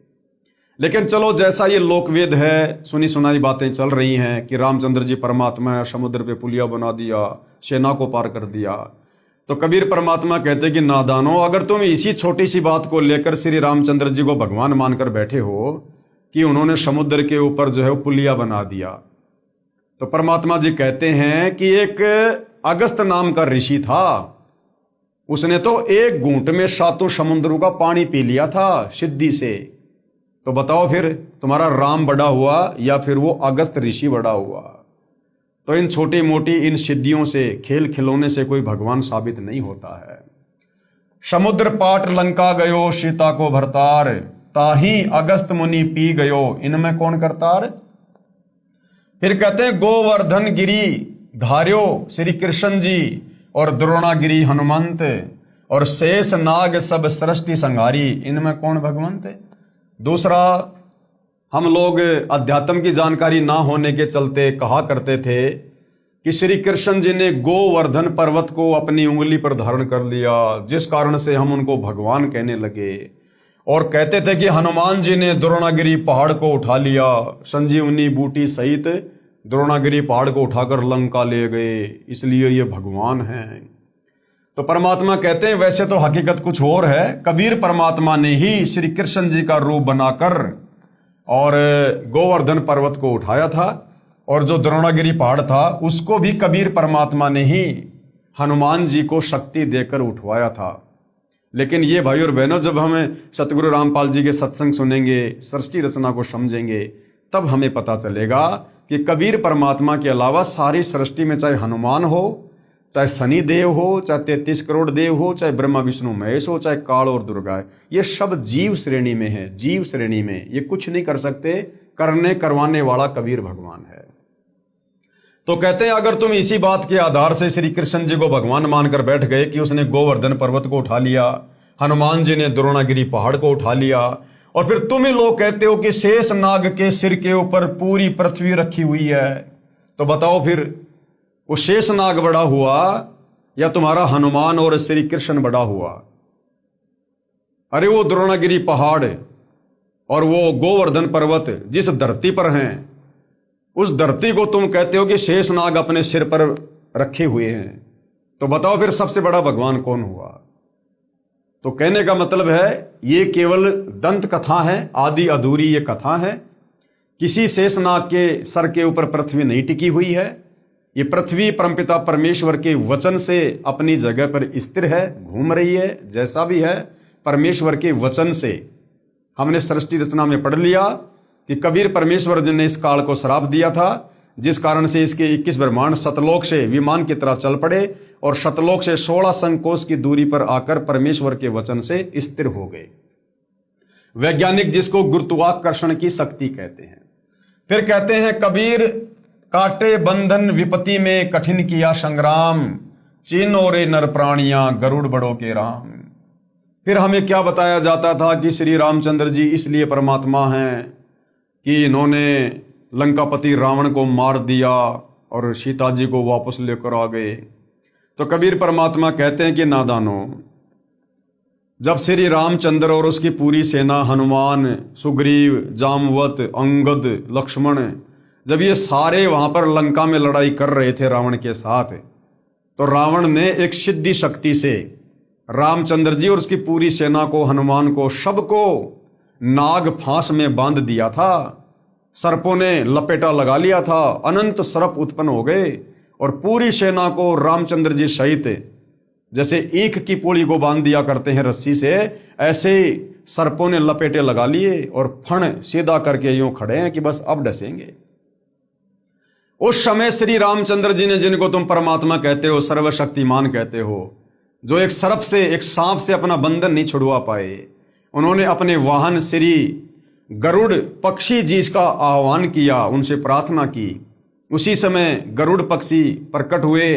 लेकिन चलो, जैसा ये लोकवेद है, सुनी सुनाई बातें चल रही हैं कि रामचंद्र जी परमात्मा है, समुद्र पे पुलिया बना दिया, सेना को पार कर दिया। तो कबीर परमात्मा कहते कि नादानो, अगर तुम इसी छोटी सी बात को लेकर श्री रामचंद्र जी को भगवान मानकर बैठे हो कि उन्होंने समुद्र के ऊपर जो है वो पुलिया बना दिया, तो परमात्मा जी कहते हैं कि एक अगस्त नाम का ऋषि था, उसने तो एक घूंट में 7 समुद्रों का पानी पी लिया था सिद्धि से। तो बताओ फिर तुम्हारा राम बड़ा हुआ या फिर वो अगस्त ऋषि बड़ा हुआ? तो इन छोटी मोटी इन सिद्धियों से, खेल खिलौने से कोई भगवान साबित नहीं होता है। समुद्र पाट लंका गयो सीता को भरतार, ताही अगस्त मुनि पी गयो इनमें कौन करतार। फिर कहते हैं गोवर्धन गिरी धार्यो श्री कृष्ण जी और द्रोणागिरी हनुमंत, और शेष नाग सब सृष्टि संहारी इनमें कौन भगवंत। दूसरा, हम लोग अध्यात्म की जानकारी ना होने के चलते कहा करते थे कि श्री कृष्ण जी ने गोवर्धन पर्वत को अपनी उंगली पर धारण कर लिया, जिस कारण से हम उनको भगवान कहने लगे। और कहते थे कि हनुमान जी ने द्रोणागिरी पहाड़ को उठा लिया, संजीवनी बूटी सहित द्रोणागिरी पहाड़ को उठाकर लंका ले गए, इसलिए ये भगवान हैं। तो परमात्मा कहते हैं वैसे तो हकीकत कुछ और है। कबीर परमात्मा ने ही श्री कृष्ण जी का रूप बनाकर और गोवर्धन पर्वत को उठाया था, और जो द्रोणागिरी पहाड़ था उसको भी कबीर परमात्मा ने ही हनुमान जी को शक्ति देकर उठवाया था। लेकिन ये भाई और बहनों, जब हमें सतगुरु रामपाल जी के सत्संग सुनेंगे, सृष्टि रचना को समझेंगे, तब हमें पता चलेगा कि कबीर परमात्मा के अलावा सारी सृष्टि में चाहे हनुमान हो, चाहे शनि देव हो, चाहे 33 करोड़ देव हो, चाहे ब्रह्मा विष्णु महेश हो, चाहे काल और दुर्गा है, ये सब जीव श्रेणी में है। जीव श्रेणी में ये कुछ नहीं कर सकते, करने करवाने वाला कबीर भगवान है। तो कहते हैं अगर तुम इसी बात के आधार से श्री कृष्ण जी को भगवान मानकर बैठ गए कि उसने गोवर्धन पर्वत को उठा लिया, हनुमान जी ने द्रोणागिरी पहाड़ को उठा लिया, और फिर तुम ही लोग कहते हो कि शेष नाग के सिर के ऊपर पूरी पृथ्वी रखी हुई है, तो बताओ फिर वो शेष नाग बड़ा हुआ या तुम्हारा हनुमान और श्री कृष्ण बड़ा हुआ? अरे वो द्रोणागिरी पहाड़ और वो गोवर्धन पर्वत जिस धरती पर हैं, उस धरती को तुम कहते हो कि शेष नाग अपने सिर पर रखे हुए हैं, तो बताओ फिर सबसे बड़ा भगवान कौन हुआ? तो कहने का मतलब है ये केवल दंत कथा है, आदि अधूरी ये कथा है। किसी शेष नाग के सर के ऊपर पृथ्वी नहीं टिकी हुई है। ये पृथ्वी परमपिता परमेश्वर के वचन से अपनी जगह पर स्थिर है, घूम रही है। जैसा भी है परमेश्वर के वचन से। हमने सृष्टि रचना में पढ़ लिया कि कबीर परमेश्वर जी ने इस काल को श्राप दिया था, जिस कारण से इसके 21 ब्रह्मांड सतलोक से विमान की तरह चल पड़े और सतलोक से 16 संकोश की दूरी पर आकर परमेश्वर के वचन से स्थिर हो गए। वैज्ञानिक जिसको गुरुत्वाकर्षण की शक्ति कहते हैं। फिर कहते हैं कबीर काटे बंधन विपत्ति में कठिन किया संग्राम, चीनो रे नर प्राणियां गरुड़ बड़ों के राम। फिर हमें क्या बताया जाता था कि श्री रामचंद्र जी इसलिए परमात्मा हैं कि इन्होंने लंकापति रावण को मार दिया और सीता जी को वापस लेकर आ गए। तो कबीर परमात्मा कहते हैं कि नादानो, जब श्री रामचंद्र और उसकी पूरी सेना हनुमान, सुग्रीव, जामवत, अंगद, लक्ष्मण, जब ये सारे वहां पर लंका में लड़ाई कर रहे थे रावण के साथ, तो रावण ने एक सिद्धि शक्ति से रामचंद्र जी और उसकी पूरी सेना को, हनुमान को, सबको नाग फांस में बांध दिया था। सर्पों ने लपेटा लगा लिया था, अनंत सर्प उत्पन्न हो गए और पूरी सेना को रामचंद्र जी सहित जैसे ईख की पूड़ी को बांध दिया करते हैं रस्सी से, ऐसे सर्पों ने लपेटे लगा लिए और फण सीधा करके यूं खड़े हैं कि बस अब डसेंगे। उस समय श्री रामचंद्र जी ने, जिनको तुम परमात्मा कहते हो, सर्वशक्तिमान कहते हो, जो एक सर्प से, एक सांप से अपना बंधन नहीं छुड़वा पाए, उन्होंने अपने वाहन श्री गरुड़ पक्षी जी का आह्वान किया, उनसे प्रार्थना की। उसी समय गरुड़ पक्षी प्रकट हुए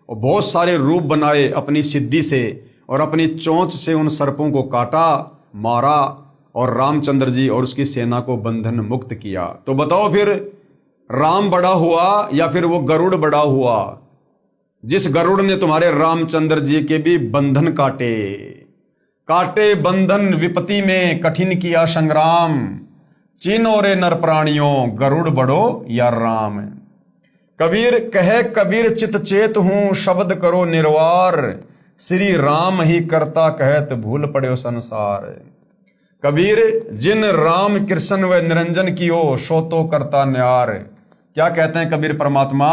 और बहुत सारे रूप बनाए अपनी सिद्धि से, और अपनी चोंच से उन सर्पों को काटा, मारा और रामचंद्र जी और उसकी सेना को बंधन मुक्त किया। तो बताओ फिर राम बड़ा हुआ या फिर वो गरुड़ बड़ा हुआ, जिस गरुड़ ने तुम्हारे रामचंद्र जी के भी बंधन काटे? काटे बंधन विपत्ति में कठिन किया संग्राम, चीनो रे नर प्राणियों गरुड़ बड़ो या राम। कबीर कहे कबीर चित चेत हूं शब्द करो निर्वार, श्री राम ही करता कहत भूल पड़े संसार। कबीर जिन राम कृष्ण व निरंजन कियो सो तो करता न्यार। क्या कहते हैं कबीर परमात्मा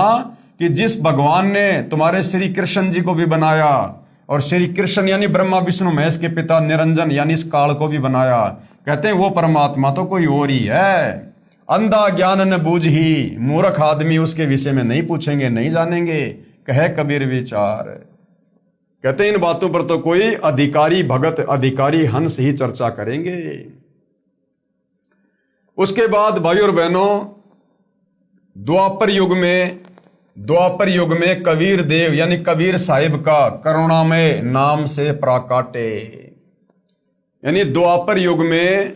कि जिस भगवान ने तुम्हारे श्री कृष्ण जी को भी बनाया, और श्री कृष्ण यानी ब्रह्मा विष्णु महेश के पिता, निरंजन यानी इस काल को भी बनाया, कहते हैं वो परमात्मा तो कोई और ही है। अंधा ज्ञान न बूझ ही, मूर्ख आदमी उसके विषय में नहीं पूछेंगे, नहीं जानेंगे, कहे कबीर विचार। कहते हैं इन बातों पर तो कोई अधिकारी भगत, अधिकारी हंस ही चर्चा करेंगे। उसके बाद भाई और बहनों, द्वापर युग में कबीर देव यानी कबीर साहिब का करुणामय नाम से प्राकाटे, यानी द्वापर युग में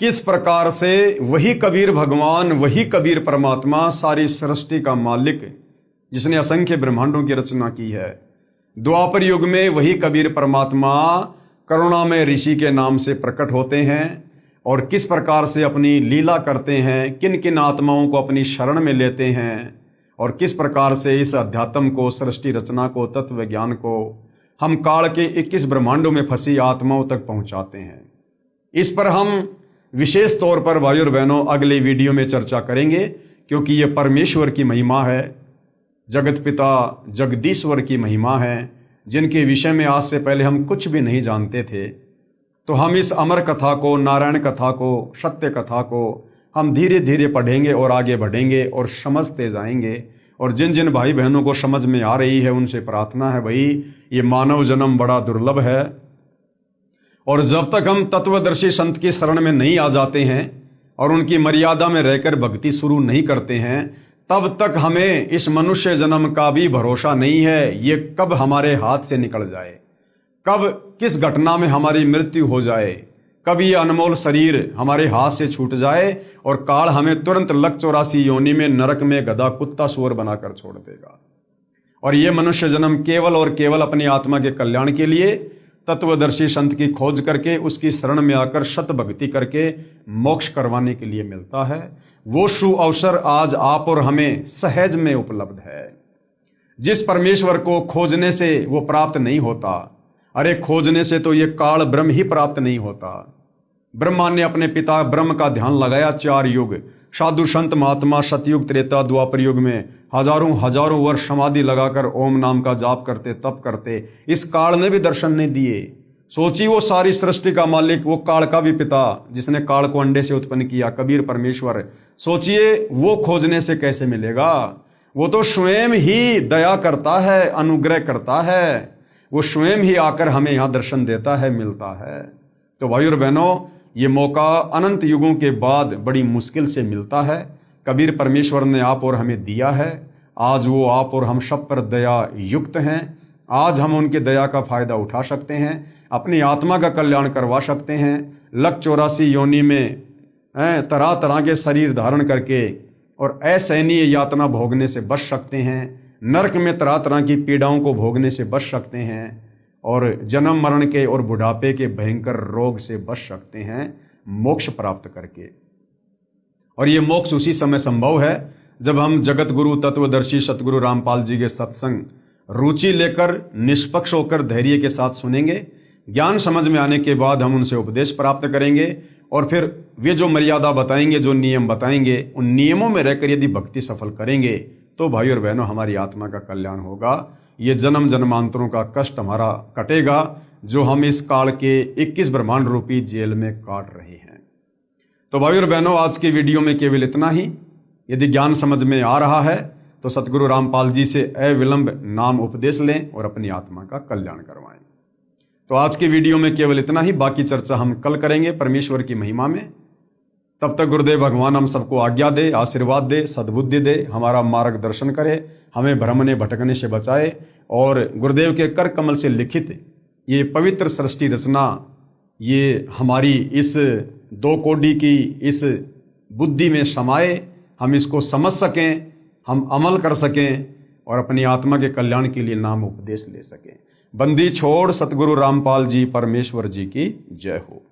किस प्रकार से वही कबीर भगवान, वही कबीर परमात्मा, सारी सृष्टि का मालिक, जिसने असंख्य ब्रह्मांडों की रचना की है, द्वापर युग में वही कबीर परमात्मा करुणामय ऋषि के नाम से प्रकट होते हैं और किस प्रकार से अपनी लीला करते हैं, किन किन आत्माओं को अपनी शरण में लेते हैं, और किस प्रकार से इस अध्यात्म को, सृष्टि रचना को, तत्व ज्ञान को हम काल के 21 ब्रह्मांडों में फंसी आत्माओं तक पहुंचाते हैं। इस पर हम विशेष तौर पर भाई और बहनों अगले वीडियो में चर्चा करेंगे, क्योंकि ये परमेश्वर की महिमा है, जगत पिता जगदीश्वर की महिमा है, जिनके विषय में आज से पहले हम कुछ भी नहीं जानते थे। तो हम इस अमर कथा को, नारायण कथा को, सत्य कथा को हम धीरे धीरे पढ़ेंगे और आगे बढ़ेंगे और समझते जाएंगे। और जिन जिन भाई बहनों को समझ में आ रही है उनसे प्रार्थना है, भाई ये मानव जन्म बड़ा दुर्लभ है, और जब तक हम तत्वदर्शी संत की शरण में नहीं आ जाते हैं और उनकी मर्यादा में रहकर भक्ति शुरू नहीं करते हैं, तब तक हमें इस मनुष्य जन्म का भी भरोसा नहीं है। ये कब हमारे हाथ से निकल जाए, कब किस घटना में हमारी मृत्यु हो जाए, कब ये अनमोल शरीर हमारे हाथ से छूट जाए और काल हमें तुरंत लक 84 योनि में, नरक में गधा कुत्ता सूअर बनाकर छोड़ देगा। और ये मनुष्य जन्म केवल और केवल अपनी आत्मा के कल्याण के लिए तत्वदर्शी संत की खोज करके, उसकी शरण में आकर शत भक्ति करके मोक्ष करवाने के लिए मिलता है। वो शु अवसर आज आप और हमें सहज में उपलब्ध है। जिस परमेश्वर को खोजने से वो प्राप्त नहीं होता, अरे खोजने से तो ये काल ब्रह्म ही प्राप्त नहीं होता। ब्रह्मा ने अपने पिता ब्रह्म का ध्यान लगाया 4 युग, साधु संत महात्मा सतयुग त्रेता द्वापर युग में हजारों वर्ष समाधि लगाकर ओम नाम का जाप करते, तप करते, इस काल ने भी दर्शन नहीं दिए। सोचिए वो सारी सृष्टि का मालिक, वो काल का भी पिता जिसने काल को अंडे से उत्पन्न किया, कबीर परमेश्वर, सोचिए वो खोजने से कैसे मिलेगा। वो तो स्वयं ही दया करता है, अनुग्रह करता है, वो स्वयं ही आकर हमें यहाँ दर्शन देता है, मिलता है। तो भाई और बहनों, ये मौका अनंत युगों के बाद बड़ी मुश्किल से मिलता है। कबीर परमेश्वर ने आप और हमें दिया है। आज वो आप और हम सब पर दया युक्त हैं। आज हम उनके दया का फायदा उठा सकते हैं, अपनी आत्मा का कल्याण करवा सकते हैं। लक 84 योनि में तरह तरह के शरीर धारण करके और असहनीय यातना भोगने से बच सकते हैं। नरक में तरह तरह की पीड़ाओं को भोगने से बच सकते हैं और जन्म मरण के और बुढ़ापे के भयंकर रोग से बच सकते हैं मोक्ष प्राप्त करके। और ये मोक्ष उसी समय संभव है जब हम जगत गुरु तत्वदर्शी सतगुरु रामपाल जी के सत्संग रुचि लेकर, निष्पक्ष होकर, धैर्य के साथ सुनेंगे। ज्ञान समझ में आने के बाद हम उनसे उपदेश प्राप्त करेंगे और फिर वे जो मर्यादा बताएंगे, जो नियम बताएंगे, उन नियमों में रहकर यदि भक्ति सफल करेंगे तो भाई और बहनों हमारी आत्मा का कल्याण होगा। ये जन्म जन्मांतरों का कष्ट हमारा कटेगा जो हम इस काल के 21 ब्रह्मांड रूपी जेल में काट रहे हैं। तो भाई और बहनों, आज की वीडियो में केवल इतना ही। यदि ज्ञान समझ में आ रहा है तो सतगुरु रामपाल जी से अविलंब नाम उपदेश लें और अपनी आत्मा का कल्याण करवाएं। तो आज की वीडियो में केवल इतना ही, बाकी चर्चा हम कल करेंगे परमेश्वर की महिमा में। तब तक गुरुदेव भगवान हम सबको आज्ञा दे, आशीर्वाद दे, सद्बुद्धि दे, हमारा मार्गदर्शन करे, हमें भ्रमने भटकने से बचाए और गुरुदेव के कर कमल से लिखित ये पवित्र सृष्टि रचना, ये हमारी इस 2 कोडी की इस बुद्धि में समाये, हम इसको समझ सकें, हम अमल कर सकें और अपनी आत्मा के कल्याण के लिए नाम उपदेश ले सकें। बंदी छोड़ सतगुरु रामपाल जी परमेश्वर जी की जय हो।